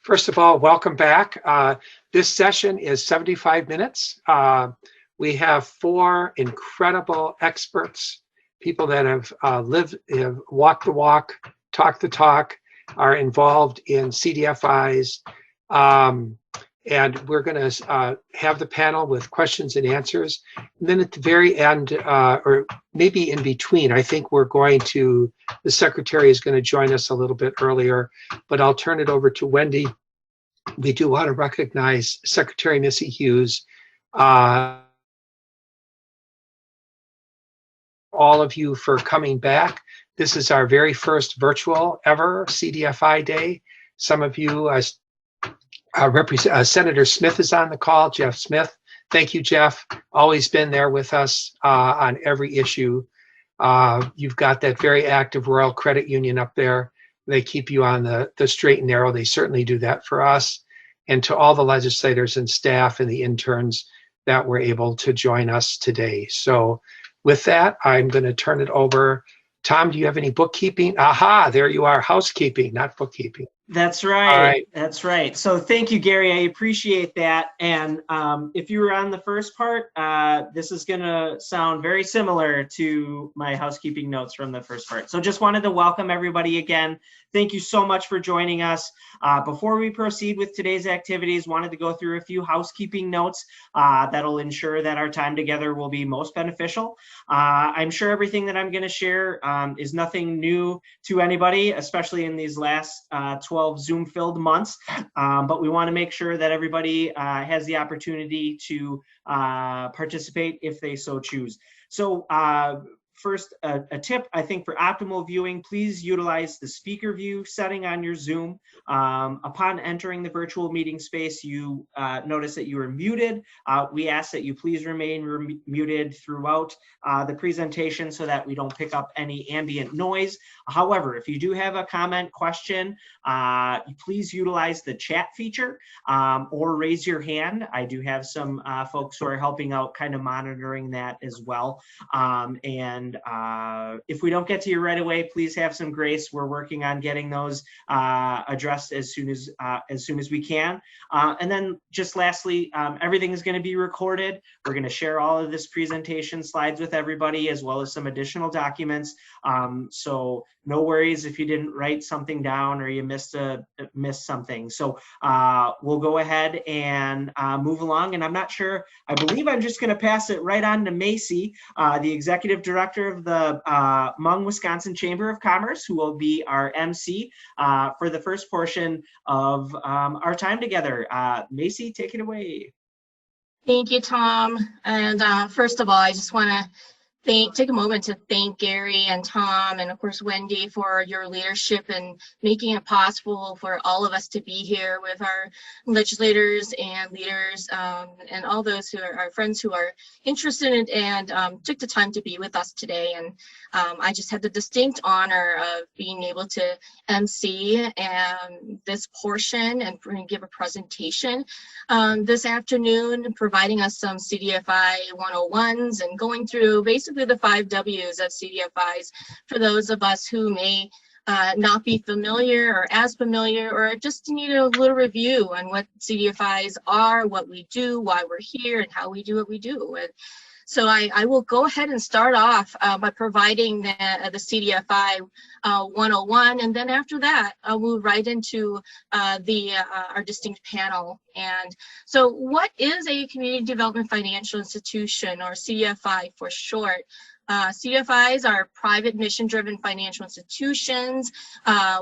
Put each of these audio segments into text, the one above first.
First of all, welcome back. This session is 75 minutes. We have 4 incredible experts, people that have walked the walk, talked the talk, are involved in CDFIs. And we're going to have the panel with questions and answers. And then at the very end, or maybe in between, I think the secretary is going to join us a little bit earlier, but I'll turn it over to Wendy. We do want to recognize Secretary Missy Hughes, all of you for coming back. This is our very first virtual ever CDFI day. Some of you, Senator Smith is on the call, Jeff Smith. Thank you, Jeff. Always been there with us on every issue. You've got that very active Royal Credit Union up there. They keep you on the straight and narrow. They certainly do that for us. And to all the legislators and staff and the interns that were able to join us today. So with that, I'm going to turn it over. Tom, do you have any bookkeeping? Aha, there you are, housekeeping, not bookkeeping. That's right. All right. That's right. So thank you, Gary. I appreciate that. And if you were on the first part, this is going to sound very similar to my housekeeping notes from the first part. So just wanted to welcome everybody again. Thank you so much for joining us. Before we proceed with today's activities, wanted to go through a few housekeeping notes that'll ensure that our time together will be most beneficial. I'm sure everything that I'm going to share is nothing new to anybody, especially in these last 12 Zoom-filled months, but we want to make sure that everybody has the opportunity to participate if they so choose. So first, a tip, I think, for optimal viewing, please utilize the speaker view setting on your Zoom. Upon entering the virtual meeting space, you notice that you are muted. We ask that you please remain muted throughout the presentation so that we don't pick up any ambient noise. However, if you do have a comment, question, please utilize the chat feature or raise your hand. I do have some folks who are helping out, kind of monitoring that as well. And if we don't get to you right away, please have some grace. We're working on getting those addressed as soon as we can. And then just lastly, everything is going to be recorded. We're going to share all of this presentation slides with everybody, as well as some additional documents. So no worries if you didn't write something down or you missed something. So we'll go ahead and move along. And I'm not sure, I believe I'm just going to pass it right on to Missy, the Executive Director of the Hmong, Wisconsin Chamber of Commerce, who will be our MC for the first portion of our time together. Missy, take it away. Thank you, Tom. And first of all, I just want to take a moment to thank Gary and Tom and of course Wendy for your leadership and making it possible for all of us to be here with our legislators and leaders and all those who are our friends who are interested in and took the time to be with us today. And I just had the distinct honor of being able to MC this portion and give a presentation this afternoon, providing us some CDFI 101s and going through basically the 5 W's of CDFIs for those of us who may not be familiar or as familiar, or just need a little review on what CDFIs are, what we do, why we're here, and how we do what we do. And so I will go ahead and start off by providing the CDFI 101, and then after that, I'll move right into our distinct panel. And so what is a community development financial institution, or CDFI for short? CDFIs are private mission-driven financial institutions.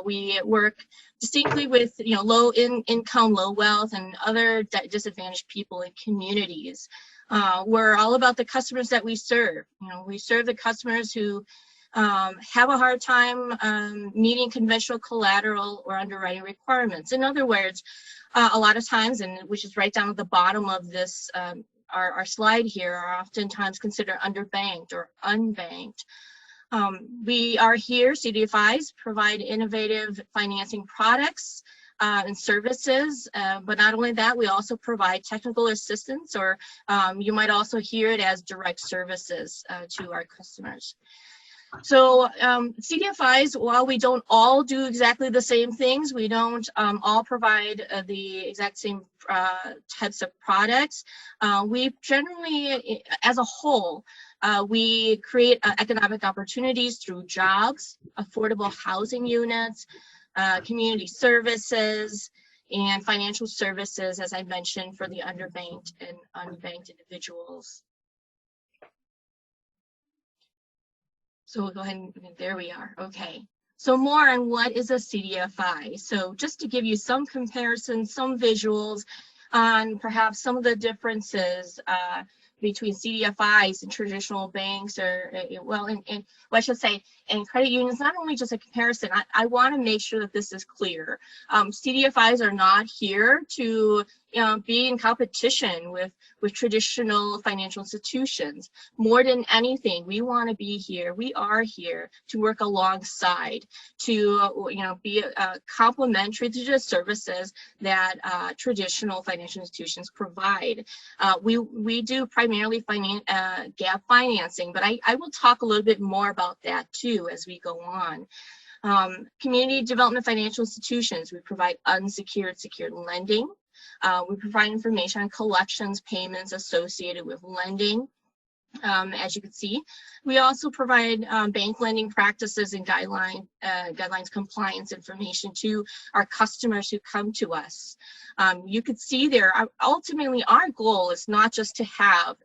We work distinctly with low income, low wealth, and other disadvantaged people in communities. We're all about the customers that we serve. We serve the customers who have a hard time meeting conventional collateral or underwriting requirements. In other words, a lot of times, and which is right down at the bottom of this, our slide here, are oftentimes considered underbanked or unbanked. We are here, CDFIs provide innovative financing products and services, but not only that, we also provide technical assistance, or you might also hear it as direct services to our customers. So CDFIs, while we don't all do exactly the same things, we don't all provide the exact same types of products. We generally, as a whole, we create economic opportunities through jobs, affordable housing units, community services, and financial services, as I mentioned, for the underbanked and unbanked individuals. So we'll go ahead and there we are. Okay. So more on what is a CDFI. So just to give you some comparisons, some visuals on perhaps some of the differences between CDFIs and traditional banks, or well, I should say, and credit unions. Not only just a comparison. I want to make sure that this is clear. CDFIs are not here to be in competition with traditional financial institutions. More than anything, we want to be here. We are here to work alongside, to be complementary to the services that traditional financial institutions provide. We do primarily gap financing, but I will talk a little bit more about that too as we go on. Community development financial institutions, we provide unsecured, secured lending. We provide information on collections, payments associated with lending. As you can see, we also provide bank lending practices and guidelines compliance information to our customers who come to us. You could see there, ultimately our goal is not just to have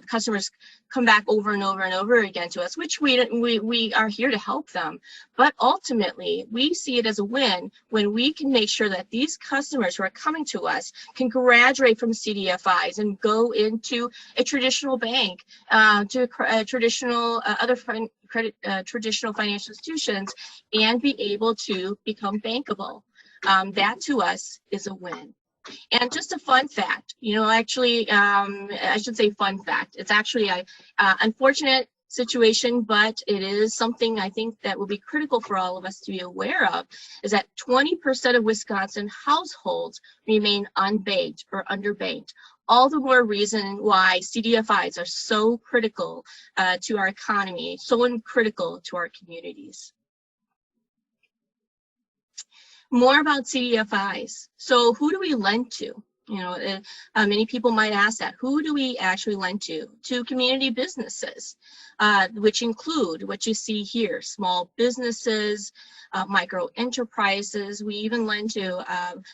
customers come back over and over and over again to us, which we are here to help them. But ultimately, we see it as a win when we can make sure that these customers who are coming to us can graduate from CDFIs and go into a traditional bank, to traditional traditional financial institutions, and be able to become bankable. That to us is a win. And just a fun fact, actually, I should say fun fact. It's actually an unfortunate situation, but it is something I think that will be critical for all of us to be aware of, is that 20% of Wisconsin households remain unbanked or underbanked. All the more reason why CDFIs are so critical to our economy, so critical to our communities. More about CDFIs. So who do we lend to? Many people might ask that. Who do we actually lend to? To community businesses, which include what you see here, small businesses, micro enterprises. We even lend to,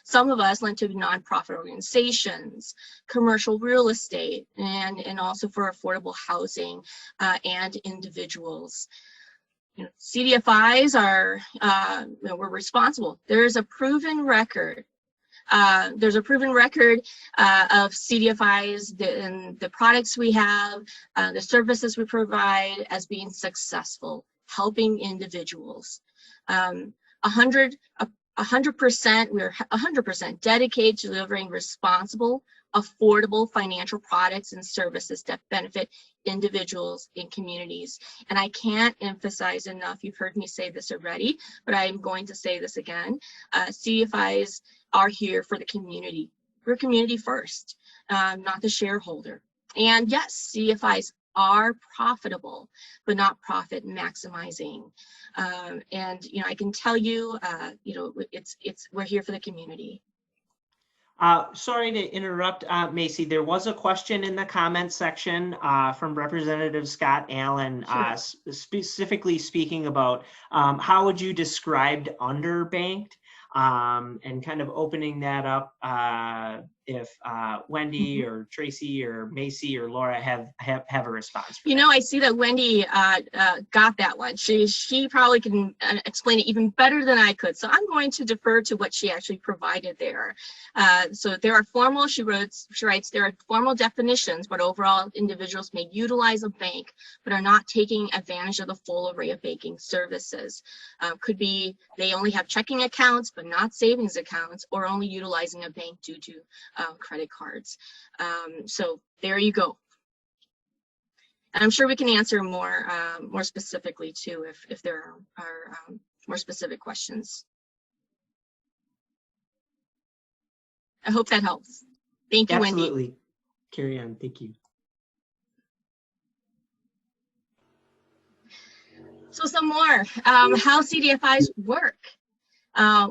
some of us lend to nonprofit organizations, commercial real estate, and also for affordable housing and individuals. CDFIs are, we're responsible. There's a proven record. There's a proven record of CDFIs and the products we have, the services we provide as being successful, helping individuals. 100%, we're 100% dedicated to delivering responsible, affordable financial products and services that benefit individuals and communities. And I can't emphasize enough, you've heard me say this already, but I'm going to say this again. CDFIs are here for the community. We're community first, not the shareholder. And yes, CDFIs are profitable, but not profit maximizing. And I can tell you, we're here for the community. Sorry to interrupt, Missy. There was a question in the comments section from Representative Scott Allen, Sure. Specifically speaking about how would you describe underbanked, and kind of opening that up if Wendy or Tracy or Missy or Laura have a response. I see that Wendy got that one. She probably can explain it even better than I could. So I'm going to defer to what she actually provided there. So there are formal, she writes, there are formal definitions, but overall individuals may utilize a bank, but are not taking advantage of the full array of banking services. Could be they only have checking accounts, but not savings accounts, or only utilizing a bank due to credit cards. So there you go. And I'm sure we can answer more specifically too if there are more specific questions. I hope that helps. Thank you, Wendy. Absolutely. Carry on. Thank you. So some more, how CDFIs work.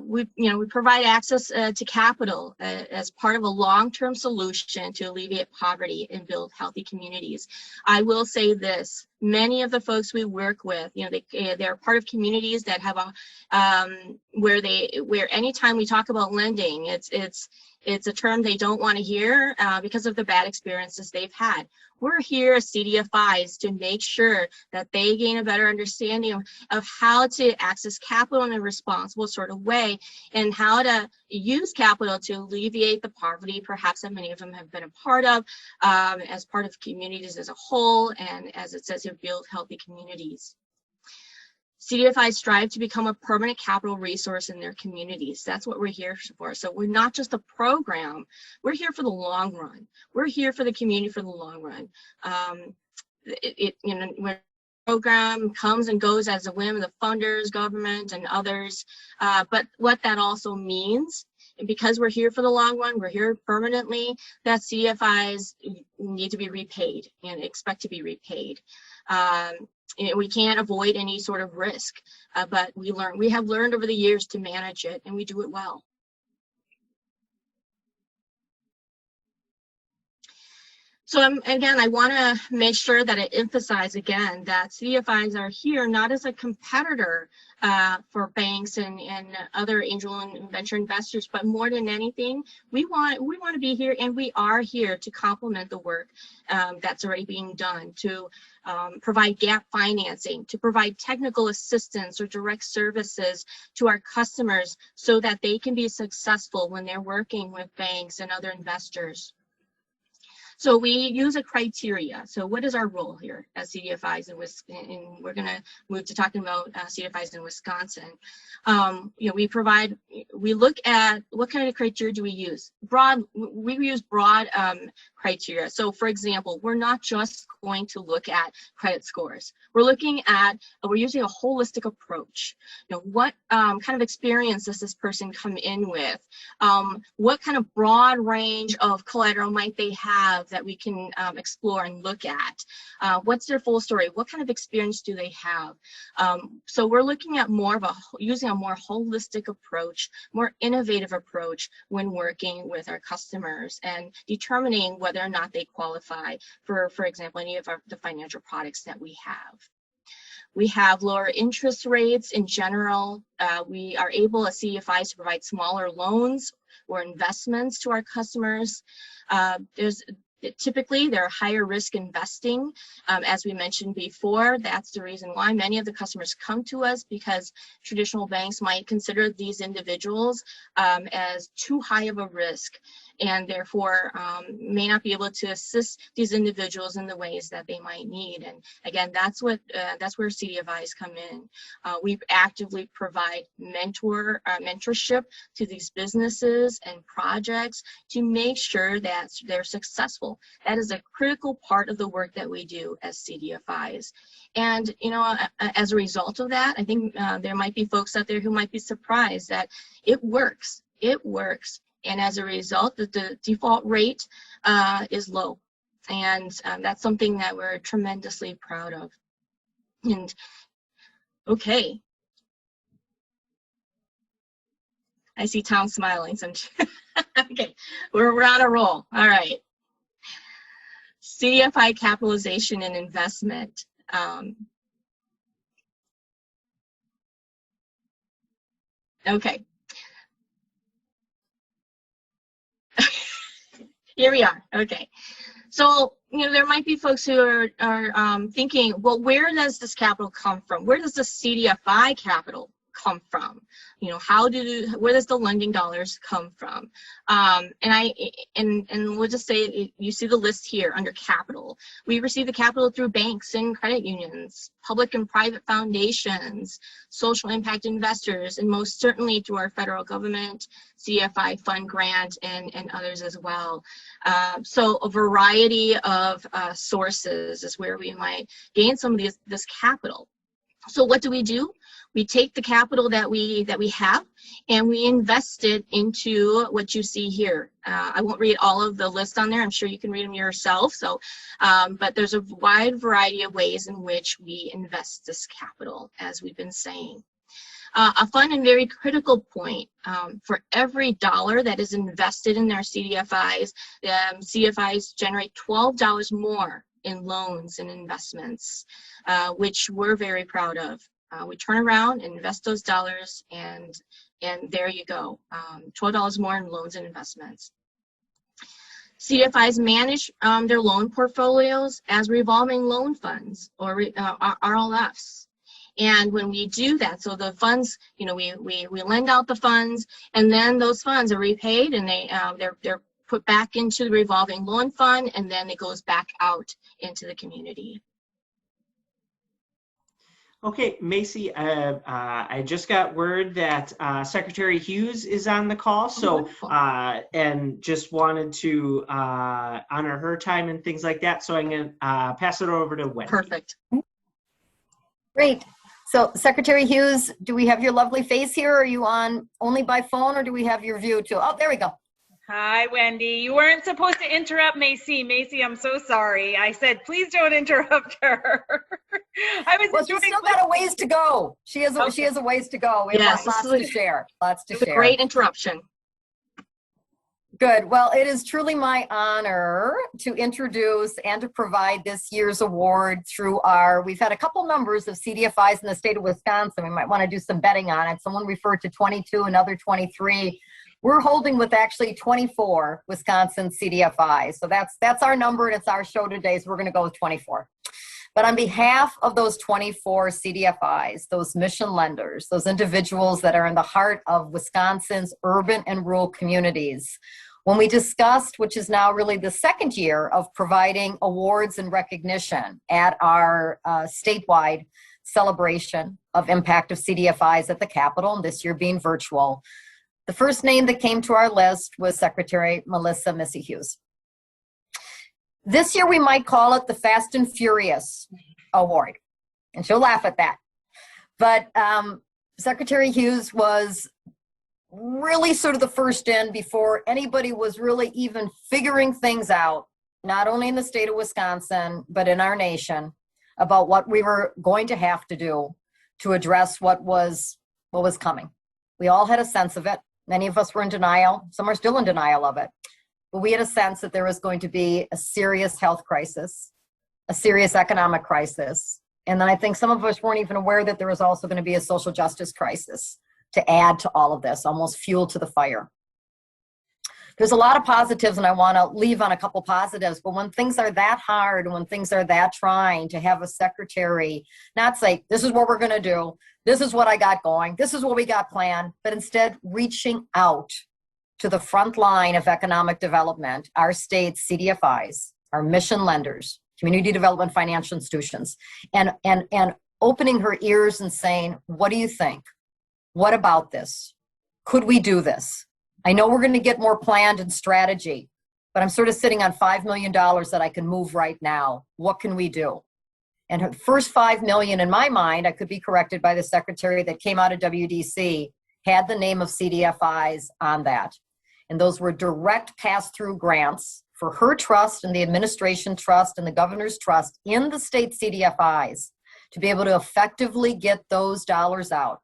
We provide access to capital as part of a long-term solution to alleviate poverty and build healthy communities. I will say this: many of the folks we work with, they're part of communities that have a where anytime we talk about lending, it's a term they don't want to hear because of the bad experiences they've had. We're here as CDFIs to make sure that they gain a better understanding of how to access capital in a responsible sort of way, and how to use capital to alleviate the poverty perhaps that many of them have been a part of, as part of communities as a whole, and as it says here, build healthy communities. CDFIs strive to become a permanent capital resource in their communities. That's what we're here for. So we're not just a program, we're here for the long run. We're here for the community for the long run. When a program comes and goes as a whim of the funders, government, and others, but what that also means, and because we're here for the long run, we're here permanently, that CDFIs need to be repaid and expect to be repaid. We can't avoid any sort of risk, but we have learned over the years to manage it, and we do it well. So again, I want to make sure that I emphasize again that CDFIs are here not as a competitor for banks and other angel and venture investors, but more than anything, we want to be here, and we are here to complement the work that's already being done, to provide gap financing, to provide technical assistance or direct services to our customers so that they can be successful when they're working with banks and other investors. So we use a criteria. So what is our role here as CDFIs in Wisconsin? And we're going to move to talking about CDFIs in Wisconsin. We look at what kind of criteria do we use? We use broad criteria. So for example, we're not just going to look at credit scores. We're using a holistic approach. What kind of experience does this person come in with? What kind of broad range of collateral might they have that we can explore and look at? What's their full story? What kind of experience do they have? So we're looking at using a more holistic approach, more innovative approach when working with our customers and determining whether or not they qualify for example, any of the financial products that we have. We have lower interest rates in general. We are able as CDFIs to provide smaller loans or investments to our customers. Typically, they're higher risk investing. As we mentioned before, that's the reason why many of the customers come to us, because traditional banks might consider these individuals as too high of a risk, and therefore may not be able to assist these individuals in the ways that they might need. And again, that's where CDFIs come in. We actively provide mentorship to these businesses and projects to make sure that they're successful. That is a critical part of the work that we do as CDFIs. And as a result of that, I think there might be folks out there who might be surprised that it works. It works. And as a result, the default rate is low. And that's something that we're tremendously proud of. And okay. I see Tom smiling. So okay, we're on a roll. All right. CDFI capitalization and investment. Okay. Here we are. Okay. So, there might be folks who are thinking, well, where does this capital come from? Where does the CDFI capital come from? Where does the lending dollars come from? And we'll just say, you see the list here under capital. We receive the capital through banks and credit unions, public and private foundations, social impact investors, and most certainly through our federal government, CDFI fund grant, and others as well. So a variety of sources is where we might gain some of this capital. So what do? we take the capital that we have and we invest it into what you see here. I won't read all of the list on there. I'm sure you can read them yourself. So, but there's a wide variety of ways in which we invest this capital, as we've been saying. A fun and very critical point, for every dollar that is invested in our CDFIs, CDFIs generate $12 more in loans and investments, which we're very proud of. We turn around and invest those dollars, and there you go, $12 more in loans and investments. CDFIs manage their loan portfolios as revolving loan funds, or RLFs. And when we do that, so the funds, you know, we lend out the funds, and then those funds are repaid, and they're put back into the revolving loan fund, and then it goes back out into the community. Okay, Missy, I just got word that Secretary Hughes is on the call, so and just wanted to honor her time and things like that. So I'm going to pass it over to Wendy. Perfect. Great. So Secretary Hughes, do we have your lovely face here? Are you on only by phone, or do we have your view too? Oh, there we go. Hi, Wendy. You weren't supposed to interrupt Missy. Missy, I'm so sorry. I said, please don't interrupt her. Well, she's still got a ways to go. She has a ways to go. We have lots to share. Lots to share. Great interruption. Good. Well, it is truly my honor to introduce and to provide this year's award through we've had a couple numbers of CDFIs in the state of Wisconsin. We might want to do some betting on it. Someone referred to 22, another 23. We're holding with actually 24 Wisconsin CDFIs. So that's our number, and it's our show today, so we're going to go with 24. But on behalf of those 24 CDFIs, those mission lenders, those individuals that are in the heart of Wisconsin's urban and rural communities, when we discussed, which is now really the second year of providing awards and recognition at our statewide celebration of impact of CDFIs at the Capitol, and this year being virtual, the first name that came to our list was Secretary Melissa Missy Hughes. This year we might call it the Fast and Furious Award, and she'll laugh at that. But Secretary Hughes was really sort of the first in before anybody was really even figuring things out, not only in the state of Wisconsin, but in our nation, about what we were going to have to do to address what was coming. We all had a sense of it. Many of us were in denial. Some are still in denial of it. But we had a sense that there was going to be a serious health crisis, a serious economic crisis. And then I think some of us weren't even aware that there was also going to be a social justice crisis to add to all of this, almost fuel to the fire. There's a lot of positives, and I want to leave on a couple positives, but when things are that hard, and when things are that trying, to have a secretary not say, this is what we're going to do, this is what I got going, this is what we got planned, but instead reaching out to the front line of economic development, our state's CDFIs, our mission lenders, community development financial institutions, and opening her ears and saying, what do you think? What about this? Could we do this? I know we're going to get more planned and strategy, but I'm sort of sitting on $5 million that I can move right now. What can we do? And her first $5 million, in my mind, I could be corrected by the secretary, that came out of WEDC, had the name of CDFIs on that. And those were direct pass-through grants for her trust and the administration trust and the governor's trust in the state CDFIs to be able to effectively get those dollars out.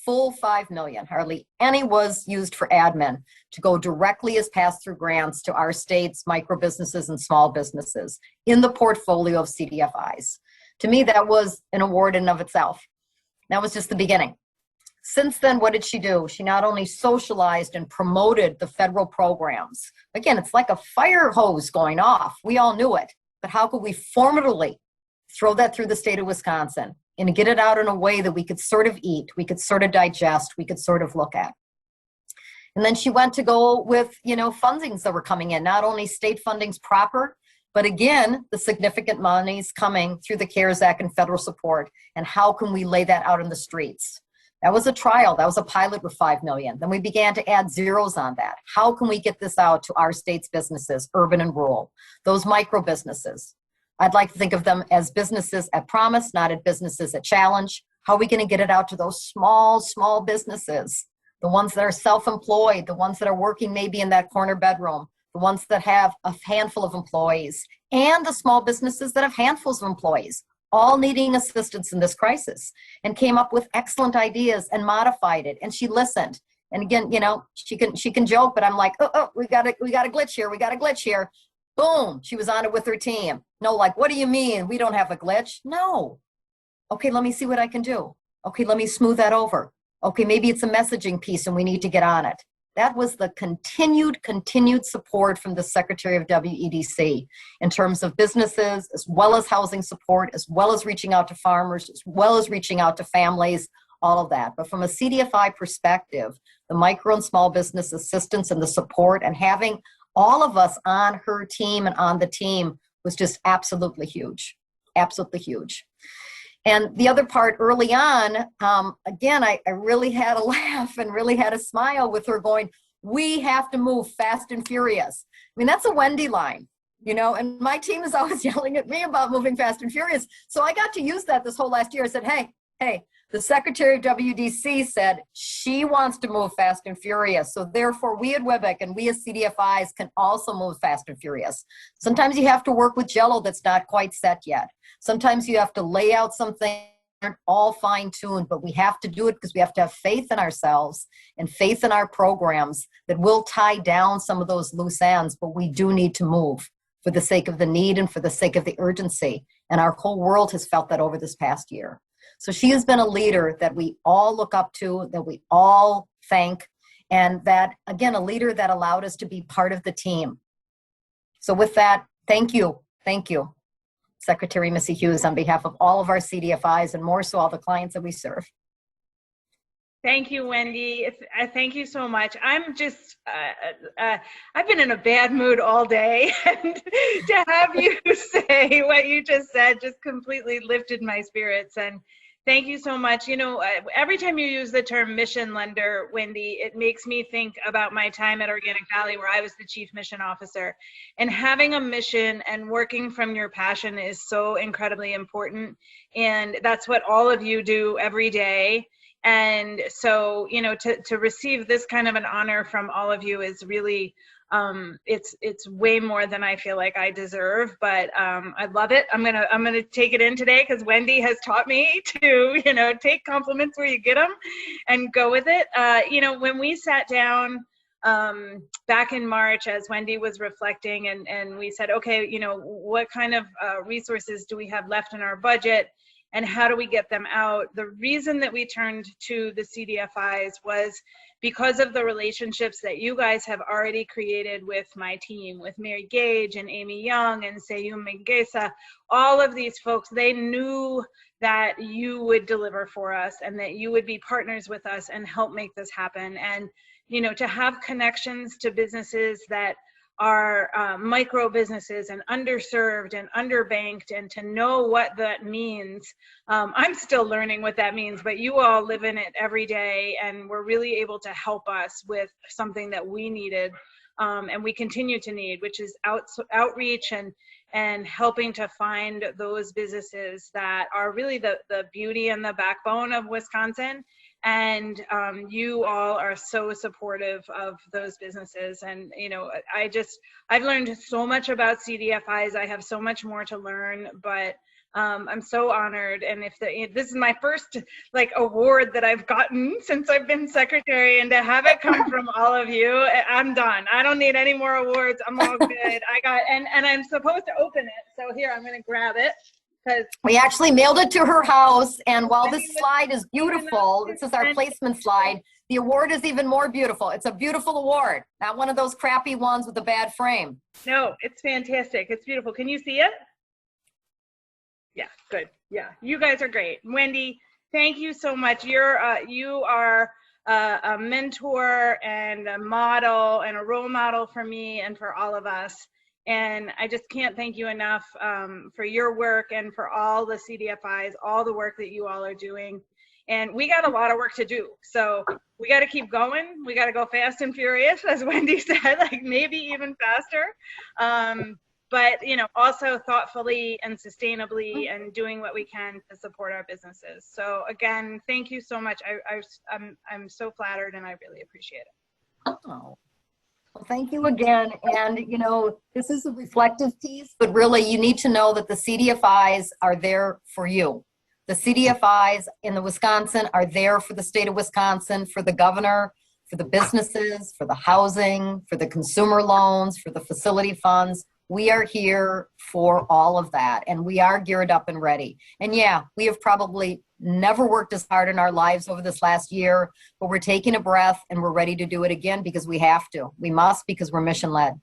Full $5 million, hardly any was used for admin, to go directly as pass-through grants to our state's micro businesses and small businesses in the portfolio of CDFIs. To me, that was an award in and of itself. That was just the beginning. Since then, what did she do? She not only socialized and promoted the federal programs. Again, it's like a fire hose going off. We all knew it. But how could we formidably throw that through the state of Wisconsin and get it out in a way that we could sort of eat, we could sort of digest, we could sort of look at? And then she went to go with, fundings that were coming in, not only state fundings proper, but again, the significant monies coming through the CARES Act and federal support. And how can we lay that out in the streets? That was a trial. That was a pilot with $5 million. Then we began to add zeros on that. How can we get this out to our state's businesses, urban and rural, those micro businesses? I'd like to think of them as businesses at promise, not as businesses at challenge. How are we going to get it out to those small businesses, the ones that are self-employed, the ones that are working maybe in that corner bedroom, the ones that have a handful of employees, and the small businesses that have handfuls of employees, all needing assistance in this crisis, and came up with excellent ideas and modified it. And she listened. And again, you know, she can joke, but I'm like, oh, we got a glitch here. We got a glitch here. Boom. She was on it with her team. No, like, what do you mean? We don't have a glitch. No. Okay, let me see what I can do. Okay, let me smooth that over. Okay, maybe it's a messaging piece and we need to get on it. That was the continued support from the Secretary of WEDC in terms of businesses, as well as housing support, as well as reaching out to farmers, as well as reaching out to families, all of that. But from a CDFI perspective, the micro and small business assistance and the support and having all of us on her team and on the team was just absolutely huge, absolutely huge. And the other part early on, again, I really had a laugh and really had a smile with her going, we have to move fast and furious. I mean, that's a Wendy line, you know, and my team is always yelling at me about moving fast and furious. So I got to use that this whole last year. I said, hey, the Secretary of WEDC said she wants to move fast and furious. So therefore, we at WEBEC and we as CDFIs can also move fast and furious. Sometimes you have to work with Jell-O that's not quite set yet. Sometimes you have to lay out something all fine-tuned, but we have to do it because we have to have faith in ourselves and faith in our programs that will tie down some of those loose ends, but we do need to move for the sake of the need and for the sake of the urgency. And our whole world has felt that over this past year. So she has been a leader that we all look up to, that we all thank, and that, again, a leader that allowed us to be part of the team. So with that, thank you, Secretary Missy Hughes, on behalf of all of our CDFIs and more so all the clients that we serve. Thank you, Wendy. Thank you so much. I'm just, I've been in a bad mood all day, and to have you say what you just said just completely lifted my spirits. And thank you so much. You know, every time you use the term mission lender, Wendy, it makes me think about my time at Organic Valley, where I was the chief mission officer. And having a mission and working from your passion is so incredibly important. And that's what all of you do every day. And so, you know, to receive this kind of an honor from all of you is really, it's way more than I feel like I deserve, but I love it. I'm gonna take it in today because Wendy has taught me to, you know, take compliments where you get them and go with it. You know, when we sat down back in March, as Wendy was reflecting, and we said, okay, you know, what kind of resources do we have left in our budget? And how do we get them out? The reason that we turned to the CDFIs was because of the relationships that you guys have already created with my team, with Mary Gage and Amy Young and Seyum Mengesa. All of these folks, they knew that you would deliver for us and that you would be partners with us and help make this happen. And, you know, to have connections to businesses that are micro businesses and underserved and underbanked, and to know what that means. I'm still learning what that means, but you all live in it every day and were really able to help us with something that we needed and we continue to need, which is outreach and helping to find those businesses that are really the beauty and the backbone of Wisconsin. And you all are so supportive of those businesses. And, you know, I've learned so much about CDFIs. I have so much more to learn, but I'm so honored. And if this is my first like award that I've gotten since I've been secretary, and to have it come from all of you, I'm done. I don't need any more awards. I'm all good. And I'm supposed to open it. So here, I'm going to grab it. We actually mailed it to her house, and while this slide is beautiful, this is our placement slide, the award is even more beautiful. It's a beautiful award, not one of those crappy ones with a bad frame. No, it's fantastic. It's beautiful. Can you see it? Yeah, good. Yeah, you guys are great. Wendy, thank you so much. You are a mentor and a model and a role model for me and for all of us. And I just can't thank you enough for your work and for all the CDFIs, all the work that you all are doing. And we got a lot of work to do. So we got to keep going. We got to go fast and furious, as Wendy said, like maybe even faster. but also thoughtfully and sustainably, and doing what we can to support our businesses. So again, thank you so much. I'm so flattered, and I really appreciate it. Oh. Well, thank you again. And, this is a reflective piece, but really you need to know that the CDFIs are there for you. The CDFIs in the Wisconsin are there for the state of Wisconsin, for the governor, for the businesses, for the housing, for the consumer loans, for the facility funds. We are here for all of that, and we are geared up and ready. And yeah, we have probably never worked as hard in our lives over this last year, but we're taking a breath and we're ready to do it again because we have to. We must, because we're mission led.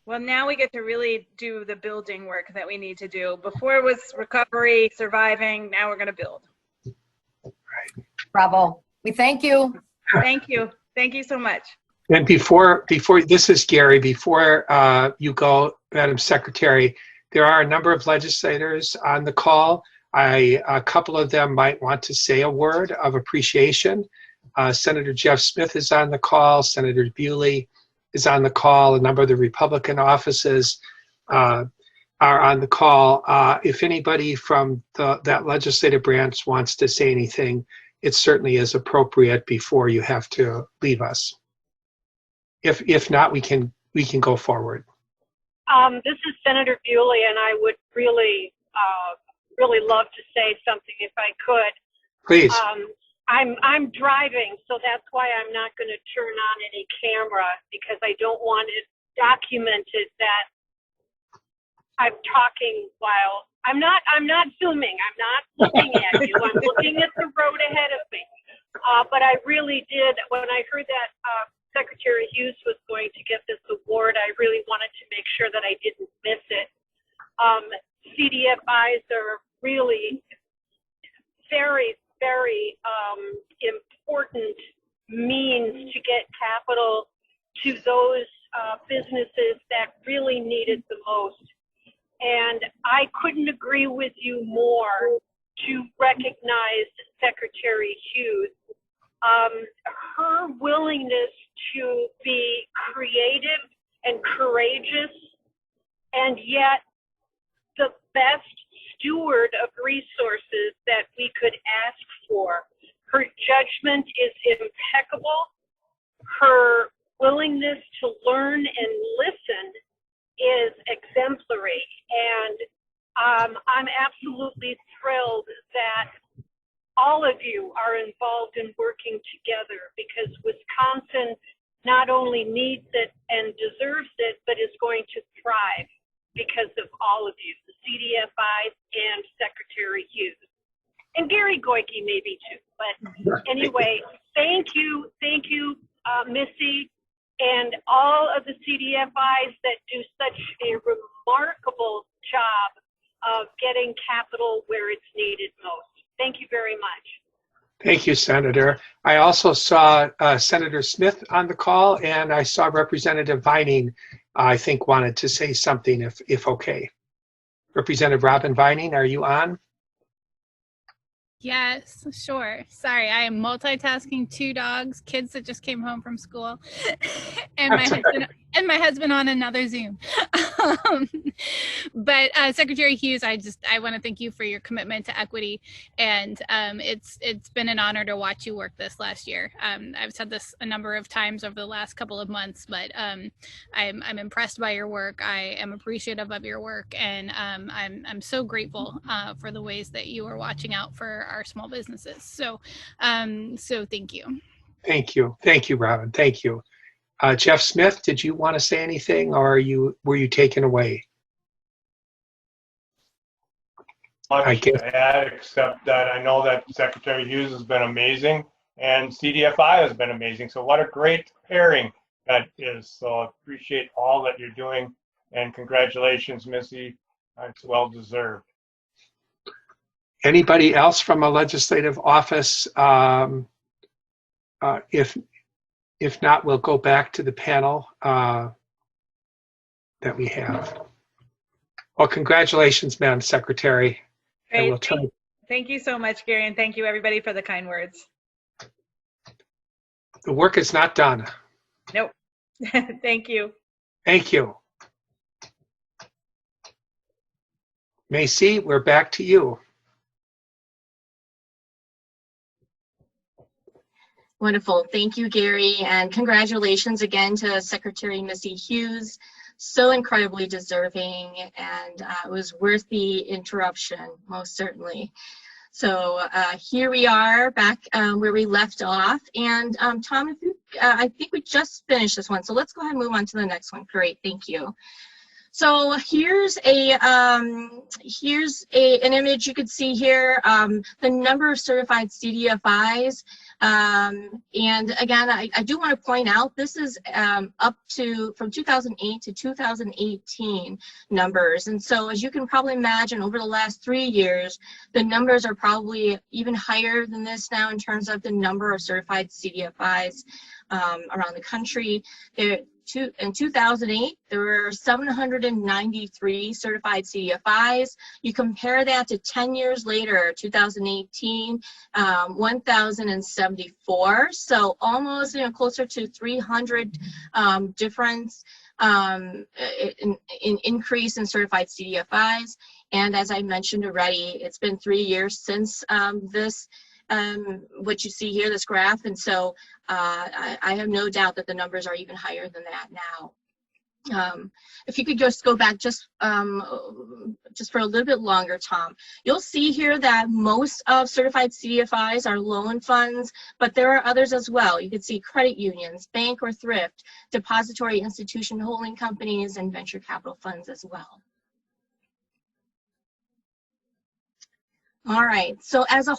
Well, now we get to really do the building work that we need to do. Before it was recovery, surviving. Now we're going to build. Right. Bravo. We thank you. Thank you. Thank you so much. And before this is Gary, before you go, Madam Secretary, there are a number of legislators on the call. A couple of them might want to say a word of appreciation. Senator Jeff Smith is on the call. Senator Bewley is on the call. A number of the Republican offices are on the call. If anybody from that legislative branch wants to say anything, it certainly is appropriate before you have to leave us. If not, we can go forward. This is Senator Bewley, and I would really love to say something if I could. Please. I'm driving, so that's why I'm not going to turn on any camera, because I don't want it documented that I'm talking while I'm not zooming. I'm not looking at you. I'm looking at the road ahead of me. But I really did, when I heard that Secretary Hughes was going to get this award, I really wanted to make sure that I didn't miss it. CDFIs are really very, very important means to get capital to those businesses that really need it the most. And I couldn't agree with you more to recognize Secretary Hughes. Her willingness to be creative and courageous, and yet the best steward of resources that we could ask for. Her judgment is impeccable. Her willingness to learn and listen is exemplary. And I'm absolutely thrilled that all of you are involved in working together, because Wisconsin not only needs it and deserves it, but is going to thrive because of all of you, the CDFIs and Secretary Hughes. And Gary Goyke maybe too. But anyway, thank you, Missy, and all of the CDFIs that do such a remarkable job of getting capital where it's needed most. Thank you very much. Thank you, Senator. I also saw Senator Smith on the call, and I saw Representative Vining, I think, wanted to say something, if okay. Representative Robin Vining, are you on? Yes, sure. Sorry, I am multitasking 2 dogs, kids that just came home from school, and my husband on another Zoom. But Secretary Hughes, I want to thank you for your commitment to equity, and it's been an honor to watch you work this last year. I've said this a number of times over the last couple of months, but I'm impressed by your work. I am appreciative of your work, and I'm so grateful for the ways that you are watching out for our small businesses. So thank you. Thank you, Robin. Thank you. Jeff Smith, did you want to say anything, or were you taken away? Much to add, except that I know that Secretary Hughes has been amazing and CDFI has been amazing. So what a great pairing that is. So I appreciate all that you're doing, and congratulations, Missy. It's well deserved. Anybody else from a legislative office? If not, we'll go back to the panel that we have. Well, congratulations, Madam Secretary. Great. Thank you so much, Gary, and thank you, everybody, for the kind words. The work is not done. Nope. Thank you. Thank you. Missy, we're back to you. Wonderful. Thank you, Gary, and congratulations again to Secretary Missy Hughes. So incredibly deserving, and it was worth the interruption, most certainly. So here we are back where we left off. And Tom, if you, I think we just finished this one, so let's go ahead and move on to the next one. Great, thank you. So here's an image you could see here, the number of certified CDFIs. And again, I do want to point out this is up to from 2008 to 2018 numbers. And so as you can probably imagine, over the last 3 years, the numbers are probably even higher than this now in terms of the number of certified CDFIs around the country. In 2008, there were 793 certified CDFIs. You compare that to 10 years later, 2018, 1,074. So almost, closer to 300 difference in increase in certified CDFIs. And as I mentioned already, it's been 3 years since this. What you see here, this graph, and so I have no doubt that the numbers are even higher than that now. If you could just go back just for a little bit longer, Tom, you'll see here that most of certified CDFIs are loan funds, but there are others as well. You can see credit unions, bank or thrift, depository institution holding companies, and venture capital funds as well. All right, so as a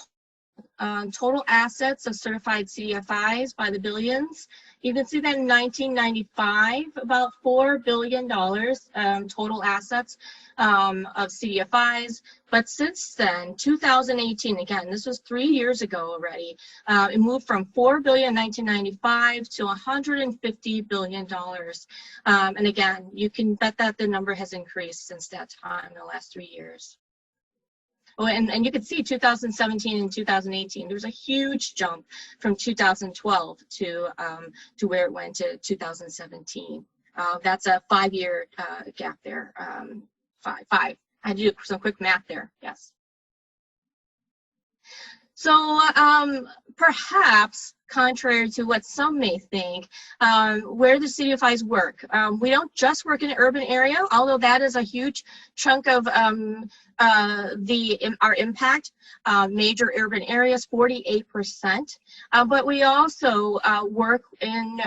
total assets of certified CDFIs by the billions. You can see that in 1995, about $4 billion total assets of CDFIs. But since then, 2018, again, this was 3 years ago already, it moved from $4 billion in 1995 to $150 billion. And again, you can bet that the number has increased since that time in the last 3 years. Oh, and you can see 2017 and 2018, there was a huge jump from 2012 to where it went to 2017. That's a 5-year gap there. Five. I had to do some quick math there, yes. So perhaps, contrary to what some may think, where the CDFIs work. We don't just work in an urban area, although that is a huge chunk of our impact. Major urban areas, 48%. But we also work in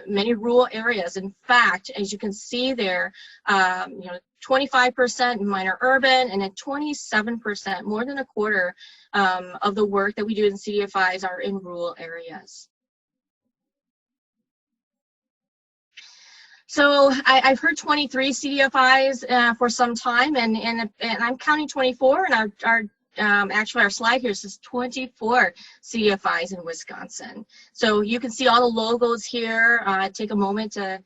many rural areas. In fact, as you can see there, 25% in minor urban, and then 27%, more than a quarter of the work that we do in CDFIs are in rural areas. So I've heard 23 CDFIs for some time, and I'm counting 24, and actually our slide here says 24 CDFIs in Wisconsin. So you can see all the logos here. Take a moment to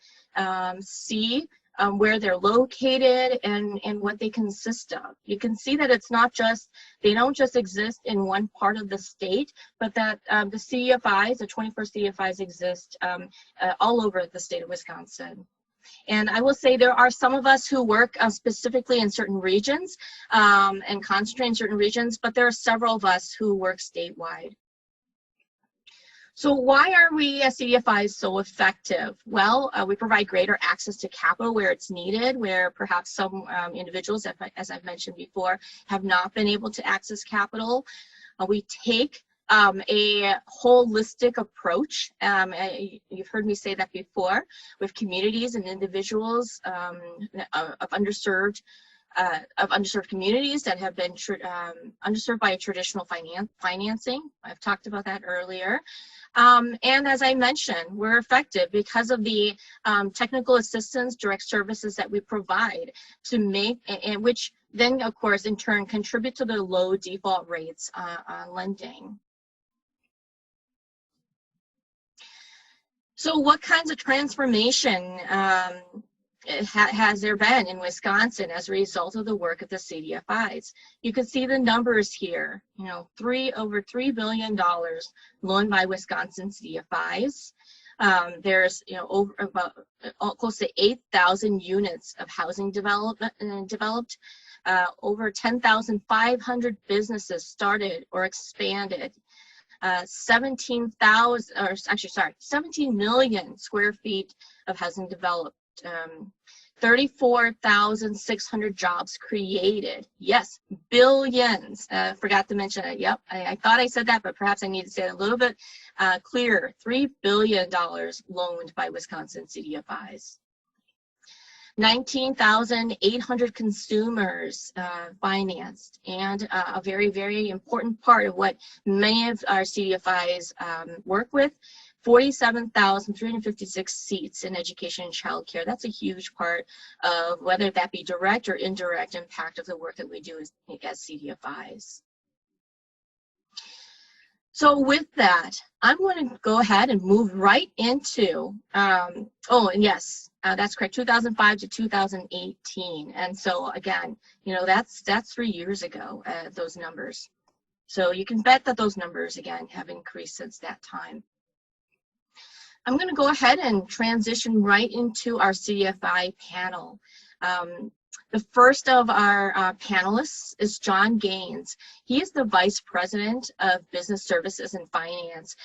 see where they're located and what they consist of. You can see that it's not just, they don't just exist in one part of the state, but that the CDFIs, the 24 CDFIs exist all over the state of Wisconsin. And I will say there are some of us who work specifically in certain regions and concentrate in certain regions, but there are several of us who work statewide. So why are we as CDFIs so effective? Well, we provide greater access to capital where it's needed, where perhaps some individuals, as I've mentioned before, have not been able to access capital. We take a holistic approach. You've heard me say that before, with communities and individuals of underserved communities that have been underserved by a traditional financing. I've talked about that earlier. And as I mentioned, we're effective because of the technical assistance, direct services that we provide to make, and which then, of course, in turn contribute to the low default rates on lending. So what kinds of transformation has there been in Wisconsin as a result of the work of the CDFIs? You can see the numbers here, over $3 billion loaned by Wisconsin CDFIs. There's, over about close to 8,000 units of housing developed. Over 10,500 businesses started or expanded. 17 million square feet of housing developed. 34,600 jobs created. Yes, billions. Forgot to mention it. Yep, I thought I said that, but perhaps I need to say it a little bit clearer. $3 billion loaned by Wisconsin CDFIs. 19,800 consumers financed, and a very, very important part of what many of our CDFIs work with, 47,356 seats in education and childcare. That's a huge part of whether that be direct or indirect impact of the work that we do as CDFIs. So with that, I'm going to go ahead and move right into, oh, and yes, that's correct, 2005 to 2018. And so again, you know, that's 3 years ago, those numbers. So you can bet that those numbers, again, have increased since that time. I'm going to go ahead and transition right into our CDFI panel. The first of our panelists is John Gaines. He is the Vice President of Business Services and Finance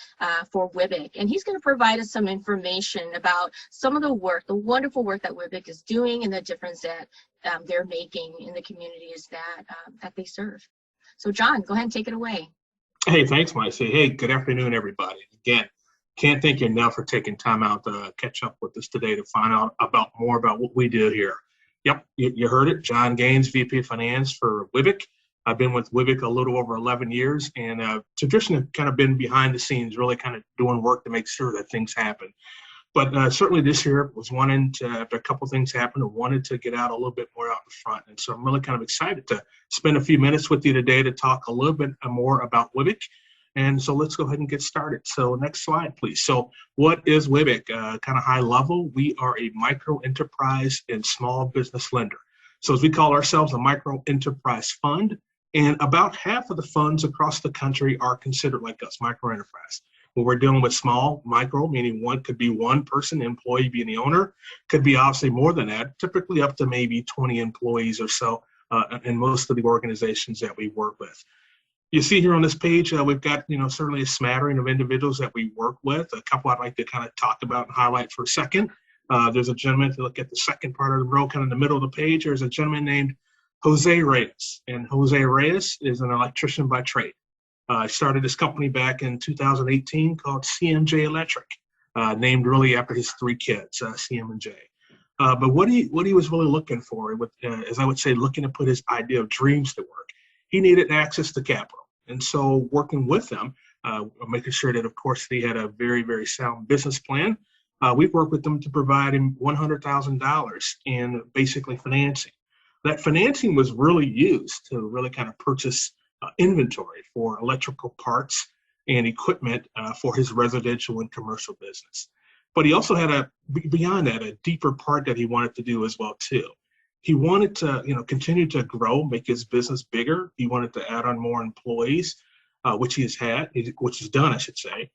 for WEDC, and he's going to provide us some information about some of the work, the wonderful work that WEDC is doing and the difference that they're making in the communities that they serve. So John, go ahead and take it away. Hey, thanks, Missy. Hey, good afternoon, everybody. Again, can't thank you enough for taking time out to catch up with us today to find out more about what we do here. Yep, you heard it. John Gaines, VP of Finance for WEDC. I've been with WEDC a little over 11 years, and traditionally kind of been behind the scenes, really kind of doing work to make sure that things happen. But certainly this year was wanting to, after a couple things happened, I wanted to get out a little bit more out in front. And so I'm really kind of excited to spend a few minutes with you today to talk a little bit more about WEDC. And so let's go ahead and get started. So next slide, please. So what is WEDC? Kind of high level, we are a micro enterprise and small business lender. So as we call ourselves a micro enterprise fund, and about half of the funds across the country are considered like us, micro enterprise. When we're dealing with small, micro, meaning one could be one person, employee being the owner, could be obviously more than that, typically up to maybe 20 employees or so in most of the organizations that we work with. You see here on this page, we've got, certainly a smattering of individuals that we work with. A couple I'd like to kind of talk about and highlight for a second. There's a gentleman, if you look at the second part of the row, kind of in the middle of the page, there's a gentleman named Jose Reyes. And Jose Reyes is an electrician by trade. I started this company back in 2018 called CMJ Electric, named really after his 3 kids, CM and J. But what he was really looking for, as I would say, looking to put his idea of dreams to work, he needed access to capital. And so working with them, making sure that, of course, they had a very, very sound business plan, we've worked with them to provide him $100,000 in basically financing. That financing was really used to really kind of purchase inventory for electrical parts and equipment for his residential and commercial business. But he also had beyond that, a deeper part that he wanted to do as well, too. He wanted to, continue to grow, make his business bigger. He wanted to add on more employees, which he's done, I should say.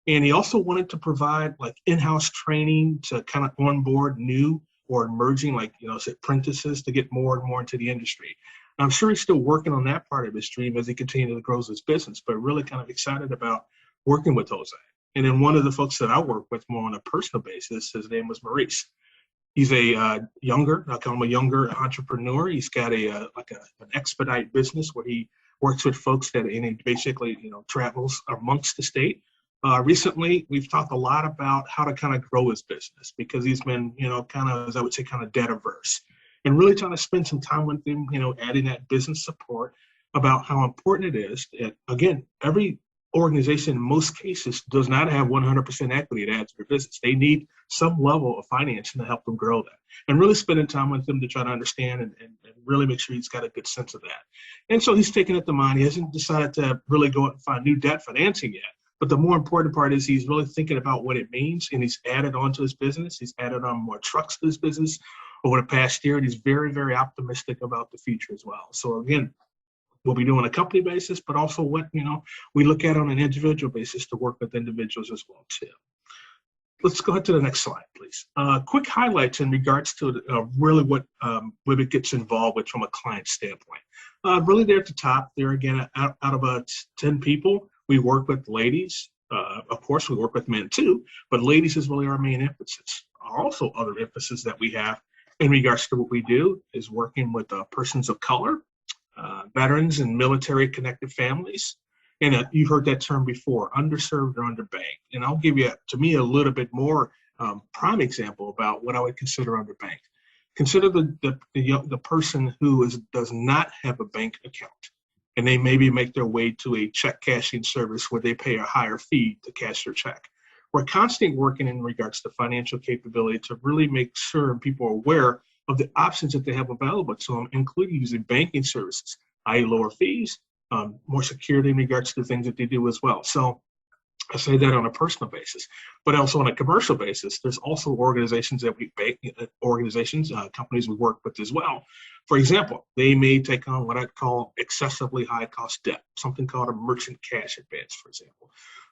And he also wanted to provide like in-house training to kind of onboard new or emerging, apprentices to get more and more into the industry. And I'm sure he's still working on that part of his dream as he continues to grow his business, but really kind of excited about working with Jose. And then one of the folks that I work with more on a personal basis, his name was Maurice. He's I call him a younger entrepreneur. He's got an expedite business where he works with folks that he basically, travels amongst the state. Recently, we've talked a lot about how to kind of grow his business because he's been, kind of, as I would say, kind of debt averse, and really trying to spend some time with him, adding that business support about how important it is. Again, every organization in most cases does not have 100% equity to add to their business. They need some level of financing to help them grow that, and really spending time with them to try to understand and really make sure he's got a good sense of that. And so he's taking it to mind. He hasn't decided to really go out and find new debt financing yet. But the more important part is he's really thinking about what it means, and he's added on to his business. He's added on more trucks to his business over the past year, and he's very, very optimistic about the future as well. So again, we'll be doing a company basis, but also what, we look at on an individual basis to work with individuals as well too. let's go ahead to the next slide, please. Quick highlights in regards to really what WEDC gets involved with from a client standpoint. Really there at the top, there again, out of about 10 people, we work with ladies. Of course, we work with men too, but ladies is really our main emphasis. Also, other emphasis that we have in regards to what we do is working with persons of color, veterans and military connected families. And you've heard that term before, underserved or underbanked. And I'll give you, to me, a little bit more prime example about what I would consider underbanked. Consider the person who does not have a bank account, and they maybe make their way to a check cashing service where they pay a higher fee to cash their check. We're constantly working in regards to financial capability to really make sure people are aware of the options that they have available to them, including using banking services, i.e. lower fees, more security in regards to the things that they do as well. So I say that on a personal basis, but also on a commercial basis. There's also organizations that we bank, companies we work with as well. For example, they may take on what I'd call excessively high cost debt, something called a merchant cash advance, for example.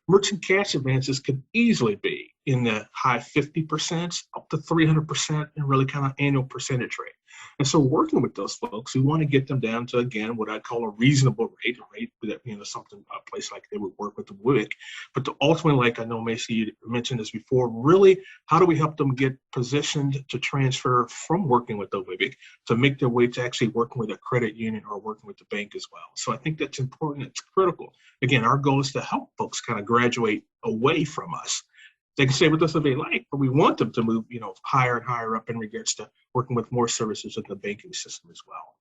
Merchant cash advances could easily be in the high 50% up to 300% and really kind of annual percentage rate. And so working with those folks, we want to get them down to, again, what I call a reasonable rate, that, something, a place like they would work with the WEDC. But to ultimately, like I know Missy, you mentioned this before, really, how do we help them get positioned to transfer from working with the WEDC to make their way to actually working with a credit union or working with the bank as well? So I think that's important. It's critical. Again, our goal is to help folks kind of graduate away from us. They can stay with us if they like, but we want them to move, higher and higher up in regards to working with more services in the banking system as well.